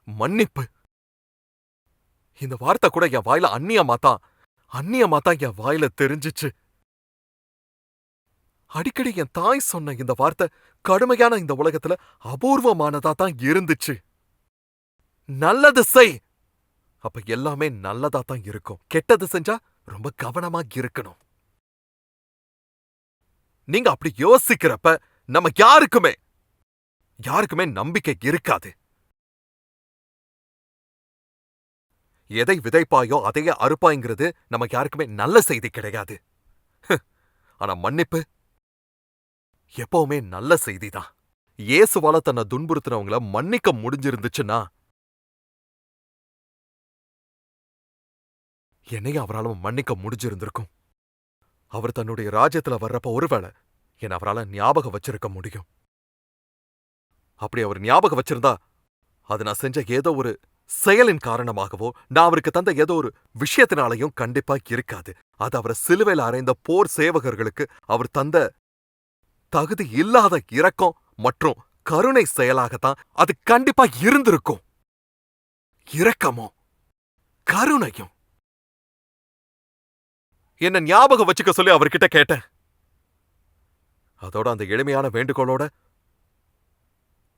மன்னிப்பு, இந்த வார்த்தை கூட என் வாயில அந்நியமாத்தான் என் வாயில தெரிஞ்சிச்சு. அடிக்கடி என் தாய் சொன்ன இந்த வார்த்தை கடுமையான இந்த உலகத்துல அபூர்வமானதா தான் இருந்துச்சு. நல்லது செய், அப்ப எல்லாமே நல்லதா தான் இருக்கும். கெட்டது செஞ்சா ரொம்ப கவனமா இருக்கணும். நீங்க அப்படி யோசிக்கிறப்ப நம்ம யாருக்குமே நம்பிக்கை இருக்காது. எதை விதைப்பாயோ அதையே அறுப்பாய்ங்கிறது நமக்கு யாருக்குமே நல்ல செய்தி கிடையாது. ஆனா மன்னிப்பு எப்பவுமே நல்ல செய்திதான். இயேசுவால தன்னை துன்புறுத்தினவங்கள மன்னிக்க முடிஞ்சிருந்துச்சுன்னா என்னையும் அவராலும் மன்னிக்க முடிஞ்சிருந்திருக்கும். அவர் தன்னுடைய ராஜ்யத்துல வர்றப்ப ஒருவேளை என்னை அவரால ஞாபகம் வச்சிருக்க முடியும். அப்படி அவர் ஞாபகம் வச்சிருந்தா அது நான் செஞ்ச ஏதோ ஒரு செயலின் காரணமாகவோ நான் அவருக்கு தந்த ஏதோ ஒரு விஷயத்தினாலையும் கண்டிப்பா இருக்காது. அது அவரை சிலுவையில் அறைந்த போர் சேவகர்களுக்கு அவர் தந்த தகுதி இல்லாத இரக்கம் மற்றும் கருணை செயலாகத்தான் அது கண்டிப்பா இருந்திருக்கும். இரக்கமும் கருணையும். என்ன ஞாபகம் வச்சுக்க சொல்லி அவர்கிட்ட கேட்டேன். அதோட அந்த எளிமையான வேண்டுகோளோட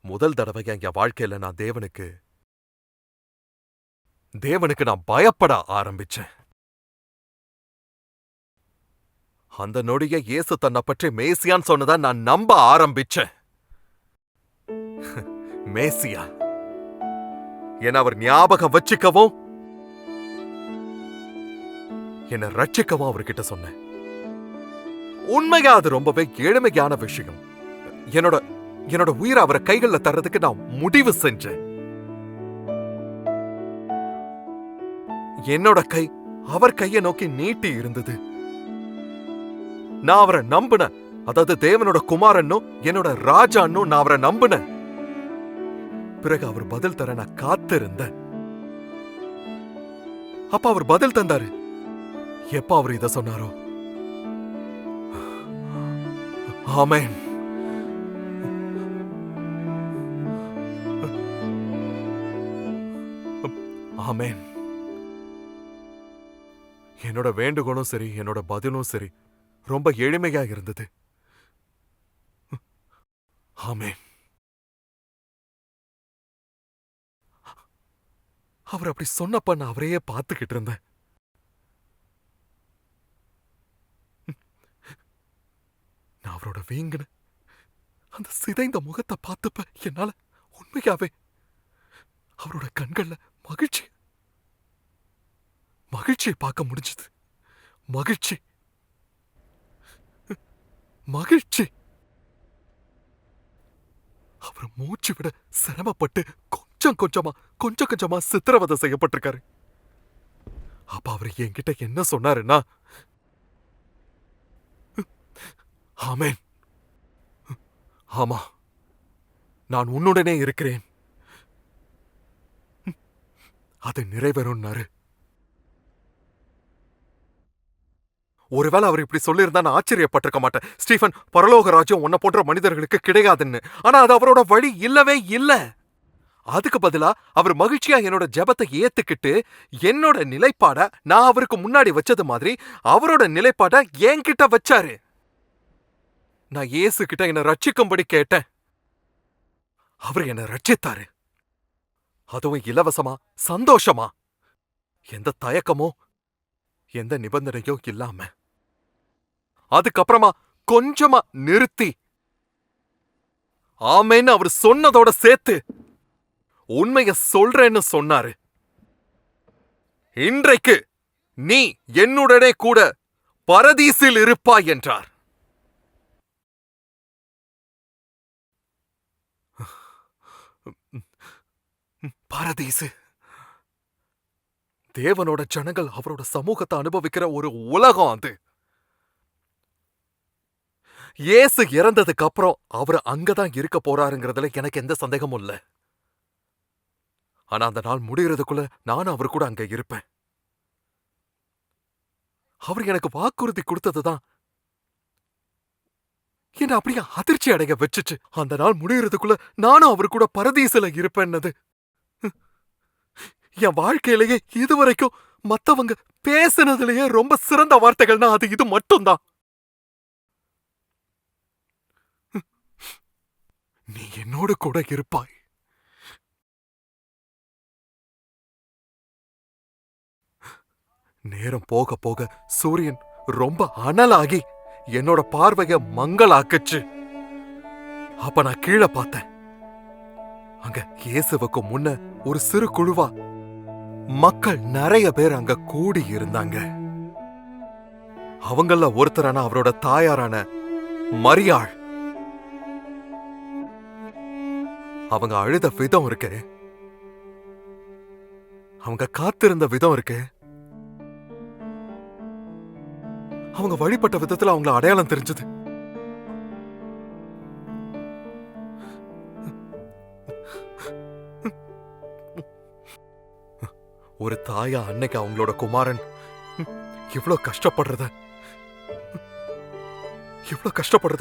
முதல் தடவையா என் வாழ்க்கையில நான் தேவனுக்கு நான் பயப்பட ஆரம்பிச்சேன். அந்த நொடிய இயேசு தன்னை பற்றி மேசியான்னு சொன்னதா நான் நம்ப ஆரம்பிச்சேன். மேசியா என அவர் ஞாபகம் வச்சுக்கவும் என்னை ரட்சிக்கவும் அவர்கிட்ட சொன்னேன். உண்மையா அது ரொம்பவே எளிமையான விஷயம். என்னோட உயிரை அவரை கைகள்ல தர்றதுக்கு நான் முடிவு செஞ்சேன். என்னோட கை அவர் கையை நோக்கி நீட்டி இருந்தது. நான் அவரை நம்பினேன். அதாவது தேவனோட குமாரன்னும் என்னோட ராஜான்னும் நான் அவரை நம்பினேன். பிறகு அவர் பதில் தர நான் காத்திருந்தேன். அப்ப அவர் பதில் தந்தாரு. எப்ப அவர் இத சொன்னாரோ, ஆமென், ஆமென். என்னோட வேண்டுகோளும் சரி, என்னோட பதிலும் சரி, ரொம்ப எளிமையா இருந்தது. ஆமென். அவர் அப்படி சொன்னப்ப நான் அவரையே பார்த்துக்கிட்டு இருந்தேன். நான் அவரோட வீங்கின அந்த சிதைந்த முகத்தை பார்த்தப்ப என்னால உண்மையாவே அவரோட கண்கள்ல மகிழ்ச்சியை பார்க்க முடிஞ்சது. மகிழ்ச்சி. அவர் மூச்சு விட சிரமப்பட்டு கொஞ்சம் கொஞ்சமா சித்திரவதை செய்யப்பட்டிருக்காரு. அப்ப அவர் என்கிட்ட என்ன சொன்னாருன்னா, ஆமென், ஆமா, நான் உன்னுடனே இருக்கிறேன், அது நிறைவேறும்னாரு. ஒருவேளை அவர் இப்படி சொல்லியிருந்தா நான் ஆச்சரியப்பட்டிருக்க மாட்டேன். ஸ்டீஃபன், பரலோக ராஜ்யம் உன்னை போன்ற மனிதர்களுக்கு கிடையாதுன்னு. ஆனா அது அவரோட வழி இல்லவே இல்ல. அதுக்கு பதிலா அவர் மகிழ்ச்சியா என்னோட ஜெபத்தை ஏத்துக்கிட்டு என்னோட நிலைப்பாட நான் அவருக்கு முன்னாடி வச்சது மாதிரி அவரோட நிலைப்பாட என்கிட்ட வச்சாரு. நான் இயேசு கிட்ட என்ன ரட்சிக்கும்படி கேட்டேன். அவர் என்ன ரட்சித்தாரு. அதுவும் இலவசமா, சந்தோஷமா, எந்த தயக்கமோ எந்த நிபந்தனையோ இல்லாம. அதுக்கப்புறமா கொஞ்சமா நிறுத்தி ஆமேன்னு அவர் சொன்னதோட சேர்த்து உண்மைய சொல்றேன்னு சொன்னாரு. இன்றைக்கு நீ என்னுடனே கூட பரதீசில் இருப்பாய் என்றார். பரதீசு, தேவனோட ஜனங்கள் அவரோட சமூகத்தை அனுபவிக்கிற ஒரு உலகம் அது. இயேசு இறந்ததுக்கு அப்புறம் அவர் அங்கதான் இருக்க போறாருங்கிறதுல எனக்கு எந்த சந்தேகமும் இல்ல. ஆனா அந்த நாள் முடியறதுக்குள்ள நானும் அவர் கூட அங்க இருப்பேன். அவர் எனக்கு வாக்குறுதி கொடுத்ததுதான் என்ன அப்படியே அதிர்ச்சி அடைய வச்சுச்சு. அந்த நாள் முடியறதுக்குள்ள நானும் அவர் கூட பரதீசுல இருப்பேன்னது என் வாழ்க்கையிலேயே இதுவரைக்கும் மத்தவங்க பேசினதுலயே ரொம்ப சிறந்த வார்த்தைகள்னா அது இது மட்டும்தான். நீ என்னோடு கூட இருப்பாய். நேரம் போக போக சூரியன் ரொம்ப அனலாகி என்னோட பார்வைய மங்களாக்குச்சு. அப்ப நான் கீழே பார்த்தேன். அங்க இயேசுவுக்கு முன்ன ஒரு சிறு குழுவா மக்கள் நிறைய பேர் அங்க கூடி இருந்தாங்க. அவங்கள ஒருத்தரான அவரோட தாயாரான மரியாள். அவங்க அழுத விதம் இருக்கு, அவங்க காத்திருந்த விதம் இருக்கு, அவங்க வழிபட்ட விதத்துல அவங்கள அடையாளம் தெரிஞ்சது. ஒரு தாயா அன்னைக்கு அவங்களோட குமாரன் இவ்ளோ கஷ்டப்படுறத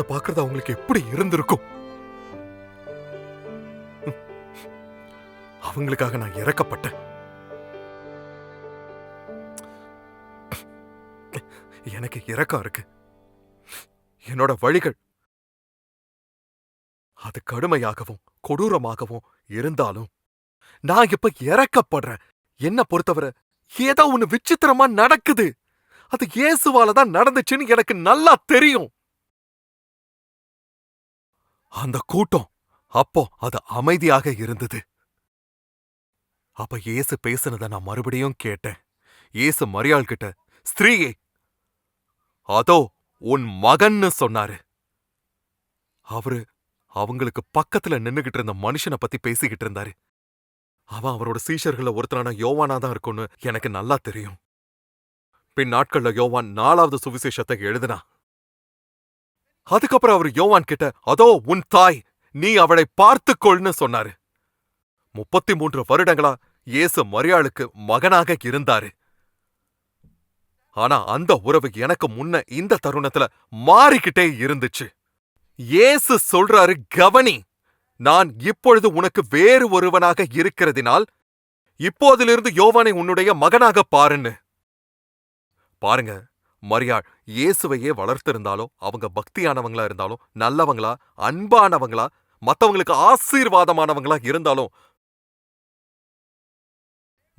பாக்குறது அவங்களுக்கு எப்படி இருந்திருக்கும். அவங்களுக்காக நான் இறக்கப்பட்டேன். எனக்கு இரக்கம் இருக்கு. என்னோட வழிகள் அது கடுமையாகவும் கொடூரமாகவும் இருந்தாலும் நான் இப்ப இறக்கப்படுறேன். என்ன பொறுத்தவரை ஏதோ ஒண்ணு விசித்திரமா நடக்குது. அது இயேசுவாலதான் நடந்துச்சுன்னு எனக்கு நல்லா தெரியும். அந்த கூட்டம் அப்போ அது அமைதியாக இருந்தது. அப்ப இயேசு பேசுனத நான் மறுபடியும் கேட்டேன். இயேசு மரியாள் கிட்ட, ஸ்திரீயே, அதோ உன் மகன்னு சொன்னாரு. அவரு அவங்களுக்கு பக்கத்துல நின்னுகிட்டு இருந்த மனுஷனை பத்தி பேசிக்கிட்டு இருந்தாரு. அவன் அவரோட சீஷர்கள ஒருத்தரான யோவானா தான் இருக்கும்னு எனக்கு நல்லா தெரியும். பின் நாட்கள்ல யோவான் 4வது சுவிசேஷத்தை எழுதினா. அதுக்கப்புறம் அவர் யோவான் கிட்ட, அதோ உன் தாய், நீ அவளை பார்த்துக்கொள்னு சொன்னாரு. 33 வருடங்களா இயேசு மரியாளுக்கு மகனாக இருந்தாரு. ஆனா அந்த உறவு எனக்கு முன்ன இந்த தருணத்துல மாறிக்கிட்டே இருந்துச்சு. இயேசு சொல்றாரு, கவனி, நான் இப்பொழுது உனக்கு வேறு ஒருவனாக இருக்கிறதினால் இப்போதிலிருந்து யோவானை உன்னுடைய மகனாக பாருன்னு. பாருங்க, மரியாள் இயேசுவையே வளர்த்திருந்தாலோ, அவங்க பக்தியானவங்களா இருந்தாலும், நல்லவங்களா, அன்பானவங்களா, மத்தவங்களுக்கு ஆசீர்வாதமானவங்களா இருந்தாலும்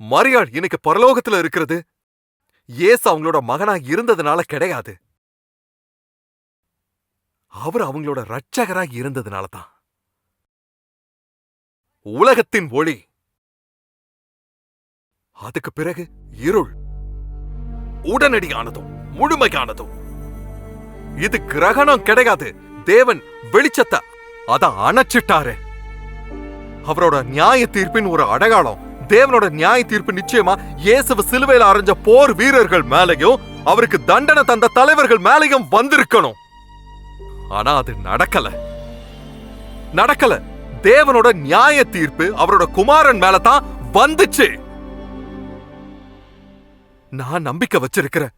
மரியாள் இன்னைக்கு பரலோகத்துல இருக்கிறது இயேசு அவங்களோட மகனா இருந்ததுனால கிடையாது. அவர் அவங்களோட இரட்சகரா இருந்ததுனால தான். உலகத்தின் ஒளி, அதுக்கு பிறகு இருள், உடனடியானதும் முழுமையானதும். இது கிரகணம் கிடையாது. தேவன் வெளிச்சத்தை அத அணைச்சிட்டாரு. அவரோட நியாய தீர்ப்பின் ஒரு அடையாளம். தேவனோட நியாய தீர்ப்பு நிச்சயமா இயேசுவை சிலுவையில அறைஞ்ச போர் வீரர்கள் மேலையும் அவருக்கு தண்டனை தந்த தலைவர்கள் மேலையும் வந்திருக்கணும். ஆனா அது நடக்கல. தேவனோட நியாய தீர்ப்பு அவரோட குமாரன் மேலதான் வந்துச்சு. நான் நம்பிக்கை வச்சிருக்கிறேன்,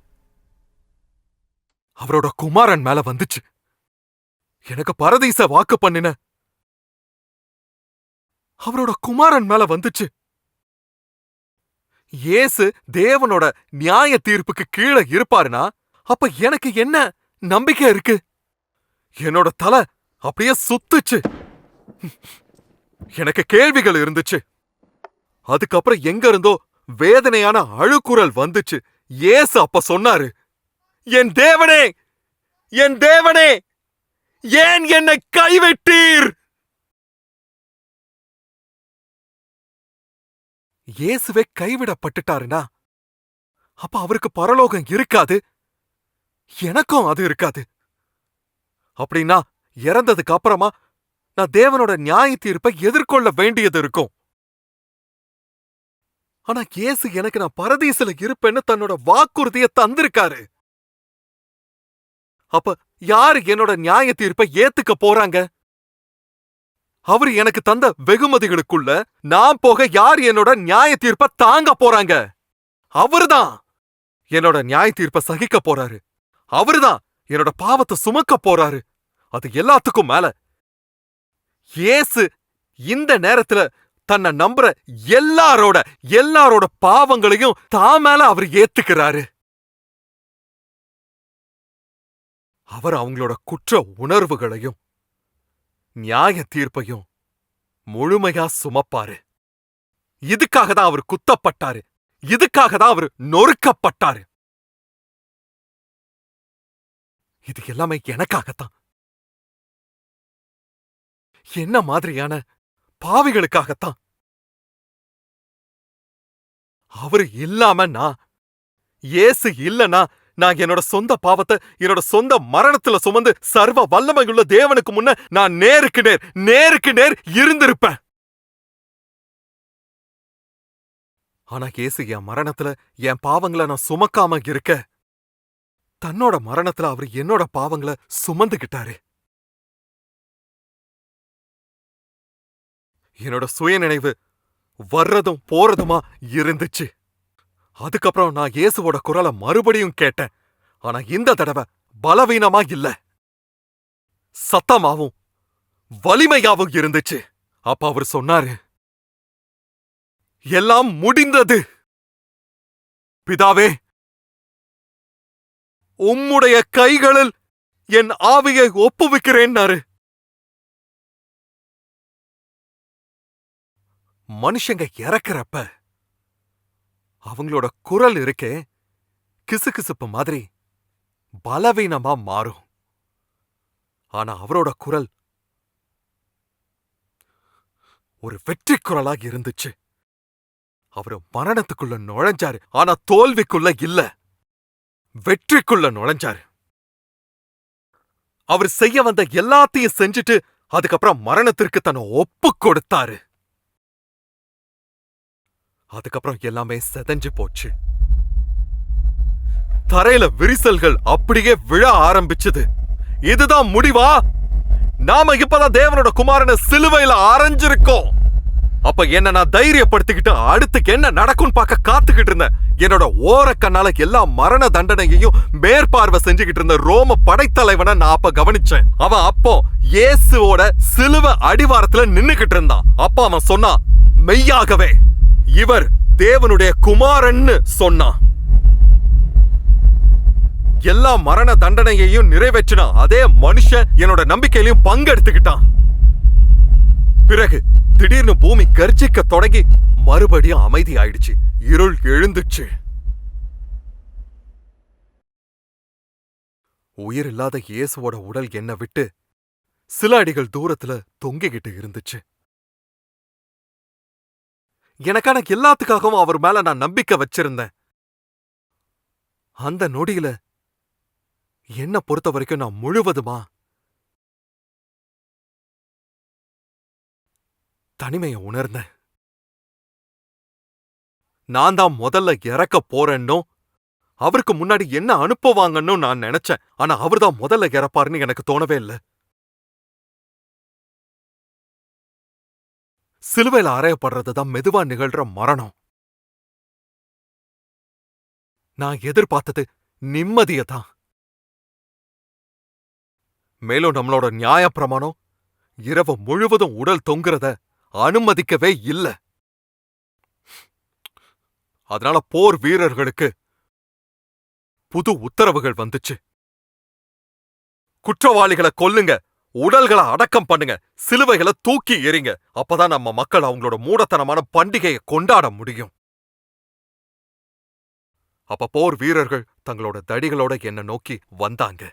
அவரோட குமாரன் மேல வந்துச்சு. எனக்கு பரதீச வாக்கு பண்ணின அவரோட குமாரன் மேல வந்துச்சு. இயேசு தேவனோட நியாய தீர்ப்புக்கு கீழே இருப்பாருனா அப்ப எனக்கு என்ன நம்பிக்கை இருக்கு? என்னோட தலை அப்படியே சுத்துச்சு. எனக்கு கேள்விகள் இருந்துச்சு. அதுக்கப்புறம் எங்க இருந்தோ வேதனையான அழுகுரல் வந்துச்சு. இயேசு அப்ப சொன்னாரு, என் தேவனே, என் தேவனே, ஏன் என்னை கைவிட்டீர்? இயேசுவே கைவிடப்பட்டுட்டாருனா அப்ப அவருக்கு பரலோகம் இருக்காது, எனக்கும் அது இருக்காது. அப்படின்னா இறந்ததுக்கு அப்புறமா நான் தேவனோட நியாய தீர்ப்பை எதிர்கொள்ள வேண்டியது இருக்கும். ஆனா இயேசு எனக்கு நான் பரதீசுல இருப்பேன்னு தன்னோட வாக்குறுதியை தந்திருக்காரு. அப்ப யாரு என்னோட நியாய தீர்ப்பை ஏத்துக்க போறாங்க? அவரு எனக்கு தந்த வெகுமதிகளுக்குள்ள நான் போக யார் என்னோட நியாய தீர்ப்பை தாங்க போறாங்க? அவருதான் என்னோட நியாய தீர்ப்பை சகிக்க போறாரு. அவருதான் என்னோட பாவத்தை சுமக்க போறாரு. அது எல்லாத்துக்கும் மேல இயேசு இந்த நேரத்துல தன்னை நம்புற எல்லாரோட பாவங்களையும் தான் மேல அவர் ஏத்துக்கிறாரு. அவர் அவங்களோட குற்ற உணர்வுகளையும் நியாய தீர்ப்பையும் முழுமையா சுமப்பாரு. இதுக்காக தான் அவர் குத்தப்பட்டாரு. இதுக்காக தான் அவர் நொறுக்கப்பட்டாரு. இது எல்லாமே எனக்காகத்தான். என்ன மாதிரியான பாவிகளுக்காகத்தான். அவரு இல்லாம நான், இயேசு இல்லனா நான் என்னோட சொந்த பாவத்தை என்னோட சொந்த மரணத்துல சுமந்து சர்வ வல்லமையுள்ள தேவனுக்கு முன்ன நான் நேருக்கு நேர் இருந்திருப்பேன். ஆனா இயேசு என் மரணத்துல என் பாவங்களை நான் சுமக்காம இருக்க, தன்னோட மரணத்துல அவர் என்னோட பாவங்களை சுமந்துகிட்டாரு. என்னோட சுயநினைவு வர்றதும் போறதுமா இருந்துச்சு. அதுக்கப்புறம் நான் இயேசுவோட குரலை மறுபடியும் கேட்டேன். ஆனா இந்த தடவை பலவீனமா இல்ல, சத்தமாவும் வலிமையாவும் இருந்துச்சு. அப்ப அவர் சொன்னாரு, எல்லாம் முடிந்தது. பிதாவே, உம்முடைய கைகளில் என் ஆவியை ஒப்புவிக்கிறேன்னாரு. மனுஷங்க இறக்கிறப்ப அவங்களோட குரல் இருக்கே, கிசுகிசுப்பு மாதிரி பலவீனமா மாறும். ஆனா அவரோட குரல் ஒரு வெற்றி குரலா இருந்துச்சு. அவரு மரணத்துக்குள்ள நுழைஞ்சாரு. ஆனா தோல்விக்குள்ள இல்ல, வெற்றிக்குள்ள நுழைஞ்சாரு. அவர் செய்ய வந்த எல்லாத்தையும் செஞ்சுட்டு அதுக்கப்புறம் மரணத்திற்கு தன்னை ஒப்பு கொடுத்தாரு. அதுக்கப்புறம் எல்லாமே செதஞ்சு போச்சு. தரையில விரிசல்கள் அப்படியே விழ ஆரம்பிச்சது. இதுதான் முடிவா? நாம இப்பதான் தேவனோட குமாரனை சிலுவையில அரைஞ்சிருக்கோம். அப்ப என்ன நான் தைரியப்படுத்திக்கிட்டு அடுத்துக்கு என்ன நடக்கும்னு பார்க்க காத்துக்கிட்டு இருந்தேன். என்னோட ஓர கண்ணால எல்லா மரண தண்டனையையும் மேற்பார்வை செஞ்சுக்கிட்டு இருந்த ரோம படைத்தலைவனை நான் அப்ப கவனிச்சேன். அவன் அப்போ இயேசுவோட சிலுவை அடிவாரத்துல நின்னுகிட்டு இருந்தான். அப்ப அவன் சொன்னான், மெய்யாகவே இவர் தேவனுடைய குமாரன்னு சொன்னான். எல்லா மரண தண்டனையையும் நிறைவேற்றினா அதே மனுஷன் என்னோட நம்பிக்கையிலையும் பங்கெடுத்துக்கிட்டான். பிறகு திடீர்னு பூமி கர்ஜிக்க தொடங்கி மறுபடியும் அமைதி ஆயிடுச்சு. இருள் எழுந்துச்சு. உயிர் இல்லாத இயேசுவோட உடல் என்னை விட்டு சில அடிகள் தூரத்துல தொங்கிக்கிட்டு இருந்துச்சு. எனக்கான எல்லாத்துக்காகவும் அவர் மேல நான் நம்பிக்கை வச்சிருந்தேன். அந்த நொடியில என்ன பொறுத்த வரைக்கும் நான் முழுவதுமா தனிமையை உணர்ந்தேன். நான் தான் முதல்ல இறக்க போறேன்னு, அவருக்கு முன்னாடி என்ன அனுப்புவாங்கன்னு நான் நினைச்சேன். ஆனா அவர்தான் முதல்ல இறப்பாருன்னு எனக்கு தோணவே இல்லை. சிலுவையில அறையப்படுறதுதான் மெதுவா நிகழ்ற மரணம். நான் எதிர்பார்த்தது நிம்மதியதான். மேலும் நம்மளோட நியாயப்பிரமாணம் இரவு முழுவதும் உடல் தொங்குறத அனுமதிக்கவே இல்ல. அதனால போர் வீரர்களுக்கு புது உத்தரவுகள் வந்துச்சு. குற்றவாளிகளை கொல்லுங்க, உடல்களை அடக்கம் பண்ணுங்க, சிலுவைகளை தூக்கி எறிங்க. அப்பதான் நம்ம மக்கள் அவங்களோட மூடத்தனமான பண்டிகையை கொண்டாட முடியும். அப்ப போர் வீரர்கள் தங்களோட தடிகளோட என்ன நோக்கி வந்தாங்க.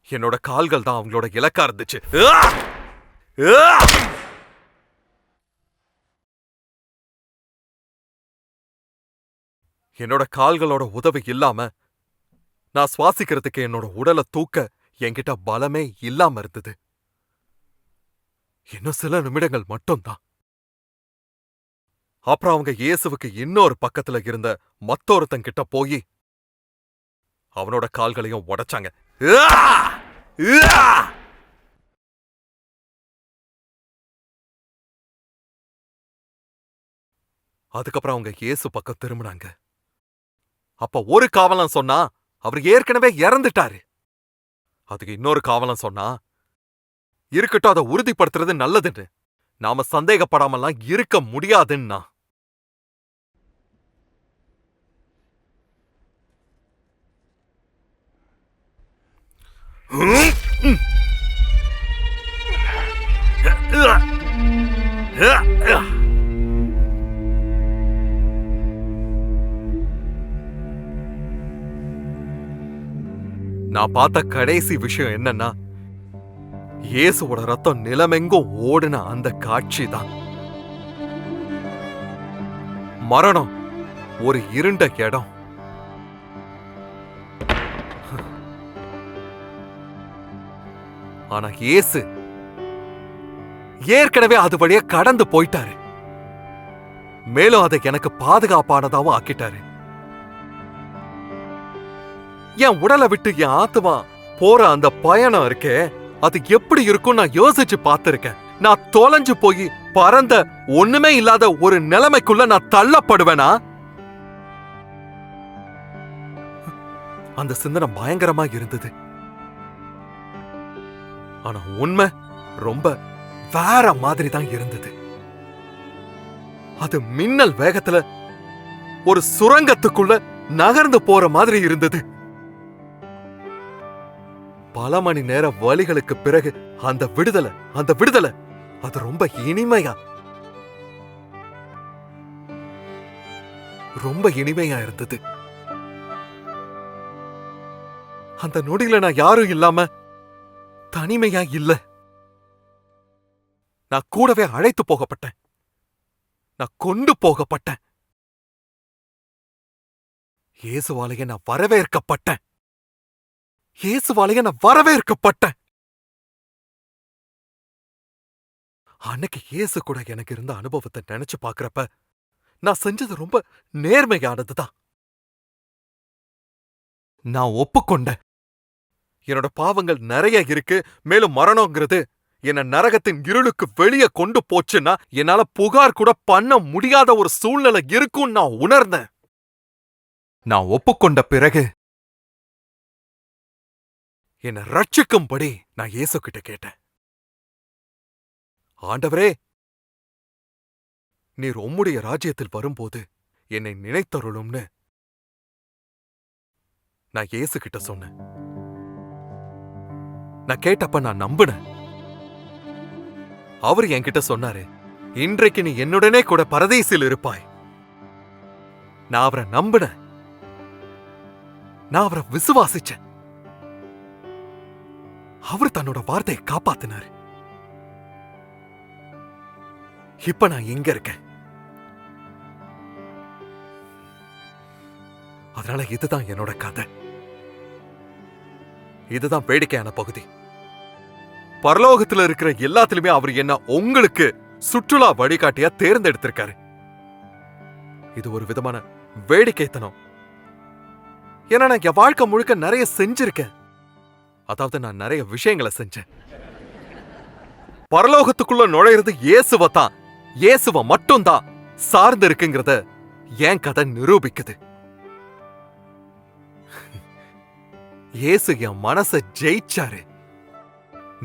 என்னோட கால்கள் தான் அவங்களோட இலக்கா இருந்துச்சு. என்னோட கால்களோட உதவி இல்லாம நான் சுவாசிக்கிறதுக்கு என்னோட உடலை தூக்க என்கிட்ட பலமே இல்லாம இருந்தது. இன்னும் சில நிமிடங்கள் மட்டும்தான். அப்புறம் அவங்க இயேசுவுக்கு இன்னொரு பக்கத்துல இருந்த மத்தொருத்தங்கிட்ட போய் அவனோட கால்களையும் உடைச்சாங்க. அதுக்கப்புறம் அவங்க இயேசு பக்கம் திரும்பினாங்க. அப்ப ஒரு காவலன் சொன்னா அவர் ஏற்கனவே இறந்துட்டாரு. அதுக்கு இன்னொரு காவலன் சொன்னா, இருக்கட்டும், அதை உறுதிப்படுத்துறது நல்லதுன்னு. நாம சந்தேகப்படாமலாம் இருக்க முடியாதுன்னா. நான் பார்த்த கடைசி விஷயம் என்னன்னா, இயேசுவோட ரத்தம் நிலமெங்கும் ஓடுன அந்த காட்சி தான். மரணம் ஒரு இருண்ட இடம். ஆனா இயேசு ஏற்கனவே அது வழியா கடந்து போயிட்டாரு. மேலும் அதை எனக்கு பாதுகாப்பானதாவும் ஆக்கிட்டாரு. என் உடலை விட்டு என் ஆத்மா போற அந்த பயணம் இருக்கே, அது எப்படி இருக்கும் நான் யோசிச்சு பார்த்திருக்கேன். நான் தொலைஞ்சு போய் பறந்த ஒண்ணுமே இல்லாத ஒரு நிலைமைக்குள்ள நான் தள்ளப்படுவேனா? அந்த சிந்தனை பயங்கரமா இருந்தது. ஆனா உண்மை ரொம்ப வேற மாதிரி தான் இருந்தது. அது மின்னல் வேகத்துல ஒரு சுரங்கத்துக்குள்ள நகர்ந்து போற மாதிரி இருந்தது. பல மணி நேர வலிகளுக்கு பிறகு அந்த விடுதலை அது ரொம்ப இனிமையா இருந்தது. அந்த நொடியில நான் யாரும் இல்லாம தனிமையா இல்ல. நான் கூடவே அழைத்து போகப்பட்டேன். நான் கொண்டு போகப்பட்டேன். இயேசுவாலேயே நான் வரவேற்கப்பட்டேன். இயேசுவாலேயே நான் வரவேற்கப்பட்டேன். அன்னைக்கு இயேசு கூட எனக்கு இருந்த அனுபவத்தை நினைச்சு பாக்குறப்ப நான் செஞ்சது ரொம்ப நேர்மையானதுதான். நான் ஒப்புக்கொண்டேன். என்னோட பாவங்கள் நிறைய இருக்கு. மேலும் மரணங்கிறது என்ன நரகத்தின் இருளுக்கு வெளியே கொண்டு போச்சுன்னா என்னால புகார் கூட பண்ண முடியாத ஒரு சூழ்நிலை இருக்கும்னு நான் உணர்ந்தேன். நான் ஒப்புக்கொண்ட பிறகு என்னை ரட்சிக்கும்படி நான் இயேசு கிட்ட கேட்டேன். ஆண்டவரே, நீர் உம்முடைய ராஜ்யத்தில் வரும்போது என்னை நினைத்தருளும்னு நான் இயேசு கிட்ட சொன்னேன். நான் கேட்டப்ப நான் நம்பினேன். அவர் என்கிட்ட சொன்னாரு, இன்றைக்கு நீ என்னுடனே கூட பரதேசில் இருப்பாய். நான் அவரை நம்பினேன். நான் அவரை விசுவாசிச்சேன். அவர் தன்னோட வார்த்தையை காப்பாத்தினாரு. இப்ப நான் எங்க இருக்கேன்? அதனால இதுதான் என்னோட கதை. இதுதான் வேடிக்கையான பகுதி. பரலோகத்துல இருக்கிற எல்லாத்திலுமே அவர் என்ன உங்களுக்கு சுற்றுலா வழிகாட்டியா தேர்ந்தெடுத்திருக்காரு. இது ஒரு விதமான வேடிக்கைத்தனம். ஏன்னா நான் என் வாழ்க்கை முழுக்க நிறைய செஞ்சிருக்கேன். அதாவது நான் நிறைய விஷயங்களை செஞ்சேன். பரலோகத்துக்குள்ள நுழையிறது இயேசுவத்தான், இயேசுவ மட்டும்தான் சார்ந்து இருக்குங்கிறத என் கதை நிரூபிக்குது. இயேசு என் மனசை ஜெயிச்சாரு,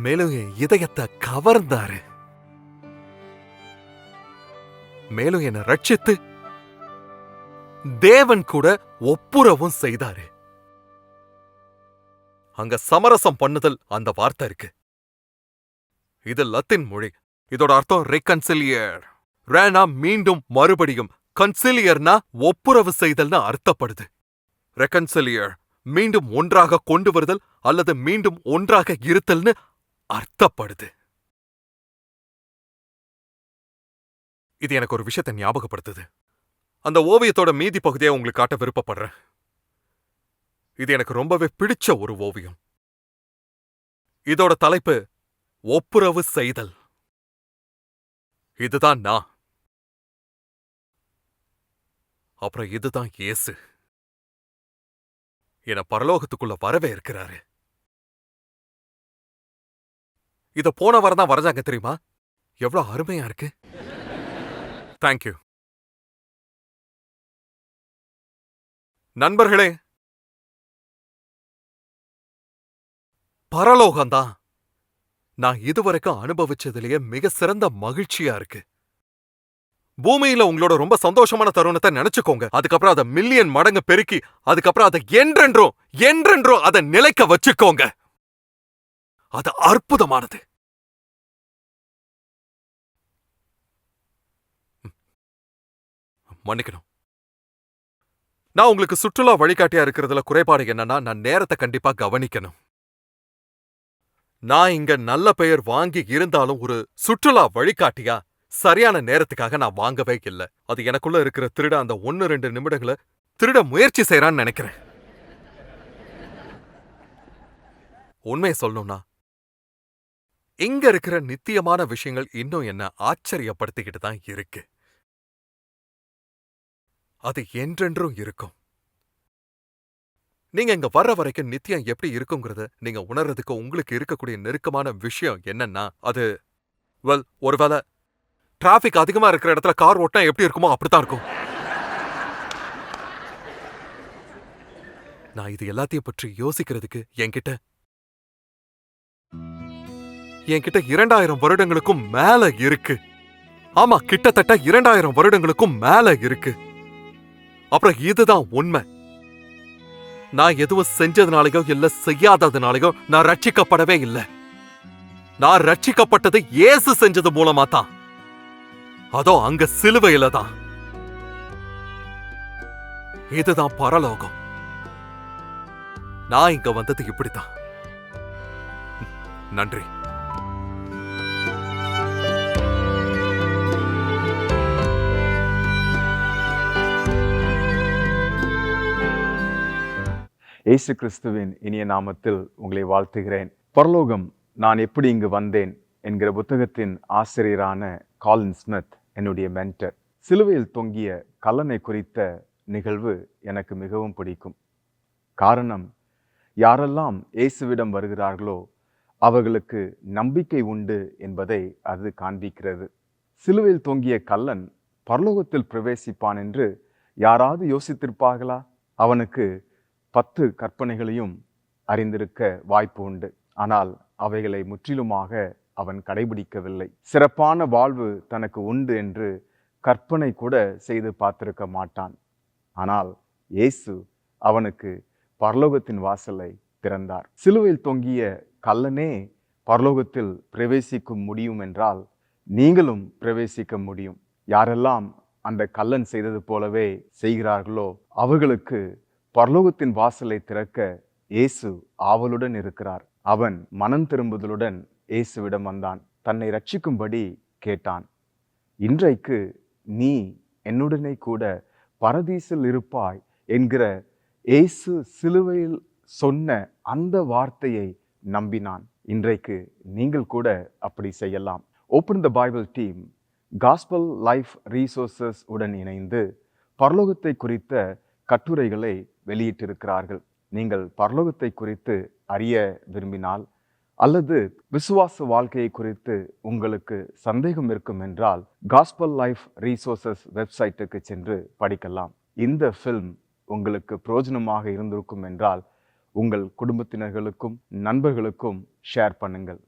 மேலும் என் இதயத்தை கவர்ந்தாரு, மேலும் என்னை ரட்சித்து தேவன் கூட ஒப்புரவும் செய்தாரு. அங்க சமரசம் பண்ணுதல் அந்த வார்த்தை இருக்கு. இது லத்தீன் மொழி. இதோட அர்த்தம் ரெக்கன்சிலியர். ரேனா மீண்டும் மறுபடியும், கன்சிலியர்னா ஒப்புரவு செய்தல்னு அர்த்தப்படுது. ரெக்கன்சிலியர் மீண்டும் ஒன்றாக கொண்டு வருதல் அல்லது மீண்டும் ஒன்றாக இருத்தல்னு அர்த்தப்படுது. இது எனக்கு ஒரு விஷயத்தை ஞாபகப்படுத்துது. அந்த ஓவியத்தோட மீதி பகுதியை உங்களுக்கு காட்ட விருப்பப்படுறேன். இது எனக்கு ரொம்பவே பிடிச்ச ஒரு ஓவியம். இதோட தலைப்பு ஒப்புரவு செய்தல். இதுதான் நான். அப்புறம் இதுதான் இயேசு. என பரலோகத்துக்குள்ள வரவே இருக்கிறாரு. இத போன வாரம் தான் வரைஞ்சாங்க தெரியுமா? எவ்வளவு அருமையா இருக்கு. தேங்க்யூ. நண்பர்களே, பரலோகம்தான் நான் இதுவரைக்கும் அனுபவிச்சதுலயே மிக சிறந்த மகிழ்ச்சியா இருக்கு. பூமியில உங்களோட ரொம்ப சந்தோஷமான தருணத்தை நினைச்சுக்கோங்க. அதுக்கப்புறம் அதை மில்லியன் மடங்கு பெருக்கி, அதுக்கப்புறம் அதை என்றென்றும் அதை நிலைக்க வச்சுக்கோங்க. அது அற்புதமானது. மன்னிக்கணும். நான் உங்களுக்கு சுற்றுலா வழிகாட்டியா இருக்கிறதுல குறைபாடு என்னன்னா, நான் நேரத்தை கண்டிப்பா கவனிக்கணும். நான் இங்க நல்ல பெயர் வாங்கி இருந்தாலும் ஒரு சுற்றுலா வழிகாட்டியா சரியான நேரத்துக்காக நான் வாங்கவே இல்லை. அது எனக்குள்ள இருக்கிற திருட அந்த 1-2 நிமிடங்களை திருட முயற்சி செய்யறான்னு நினைக்கிறேன். உண்மையை சொல்லணும்னா, இங்க இருக்கிற நித்தியமான விஷயங்கள் இன்னும் என்ன ஆச்சரியப்படுத்திக்கிட்டு தான் இருக்கு. அது என்றென்றும் இருக்கும். நீங்க இங்க வர்ற வரைக்கும் நித்தியம் எப்படி இருக்குங்கிறத நீங்க உணர்றதுக்கு உங்களுக்கு இருக்கக்கூடிய நெருக்கமான விஷயம் என்னன்னா, அது ஒருவேளை டிராபிக் அதிகமா இருக்கிற இடத்துல கார் ஓட்டினா எப்படி இருக்குமோ அப்படித்தான் இருக்கும். நான் இது எல்லாத்தையும் பற்றி யோசிக்கிறதுக்கு என்கிட்ட 2000 வருடங்களுக்கும் மேல இருக்கு. ஆமா, கிட்டத்தட்ட 2000 வருடங்களுக்கும் மேல இருக்கு. அப்புறம் இதுதான் உண்மை. நான் எதுவும் செஞ்சதுனாலயோ இல்ல செய்யாததுனாலயோ நான் ரட்சிக்கப்படவே இல்லை. நான் ரட்சிக்கப்பட்டது இயேசு செஞ்சது மூலமா தான். அதோ அங்க சிலுவையில தான். இதுதான் பரலோகம். நான் இங்க வந்தது இப்படித்தான். நன்றி. இயேசு கிறிஸ்துவின் இனிய நாமத்தில் உங்களை வாழ்த்துகிறேன். பரலோகம் நான் எப்படி இங்கு வந்தேன் என்கிற புத்தகத்தின் ஆசிரியரான காலின் ஸ்மித் என்னுடைய மென்டர். சிலுவையில் தொங்கிய கல்லனை குறித்த நிகழ்வு எனக்கு மிகவும் பிடிக்கும். காரணம், யாரெல்லாம் இயேசுவிடம் வருகிறார்களோ அவர்களுக்கு நம்பிக்கை உண்டு என்பதை அது காண்பிக்கிறது. சிலுவையில் தொங்கிய கல்லன் பரலோகத்தில் பிரவேசிப்பான் என்று யாராவது யோசித்திருப்பார்களா? அவனுக்கு 10 கற்பனைகளையும் அறிந்திருக்க வாய்ப்பு உண்டு. ஆனால் அவைகளை முற்றிலுமாக அவன் கடைபிடிக்கவில்லை. சிறப்பான வாழ்வு தனக்கு உண்டு என்று கற்பனை கூட செய்து பார்த்திருக்க மாட்டான். ஆனால் இயேசு அவனுக்கு பரலோகத்தின் வாசலை திறந்தார். சிலுவையில் தொங்கிய கல்லனே பரலோகத்தில் பிரவேசிக்க முடியும் என்றால் நீங்களும் பிரவேசிக்க முடியும். யாரெல்லாம் அந்த கள்ளன் செய்தது போலவே செய்கிறார்களோ அவர்களுக்கு பரலோகத்தின் வாசலை திறக்க இயேசு ஆவலுடன் இருக்கிறார். அவன் மனம் திரும்புதலுடன் இயேசுவிடம் வந்தான். தன்னை ரட்சிக்கும்படி கேட்டான். இன்றைக்கு நீ என்னுடனே கூட பரதீசில் இருப்பாய் என்கிற இயேசு சிலுவையில் சொன்ன அந்த வார்த்தையை நம்பினான். இன்றைக்கு நீங்கள் கூட அப்படி செய்யலாம். Open the Bible team gospel life resources உடன் இணைந்து பரலோகத்தை குறித்த கட்டுரைகளை வெளியிட்டிருக்கிறார்கள். நீங்கள் பரலோகத்தை குறித்து அறிய விரும்பினால் அல்லது விசுவாச வாழ்க்கையை குறித்து உங்களுக்கு சந்தேகம் இருக்கும் என்றால் காஸ்பல் லைஃப் ரீசோர்சஸ் வெப்சைட்டுக்கு சென்று படிக்கலாம். இந்த ஃபில்ம் உங்களுக்கு பிரயோஜனமாக இருந்திருக்கும் என்றால் உங்கள் குடும்பத்தினர்களுக்கும் நண்பர்களுக்கும் ஷேர் பண்ணுங்கள்.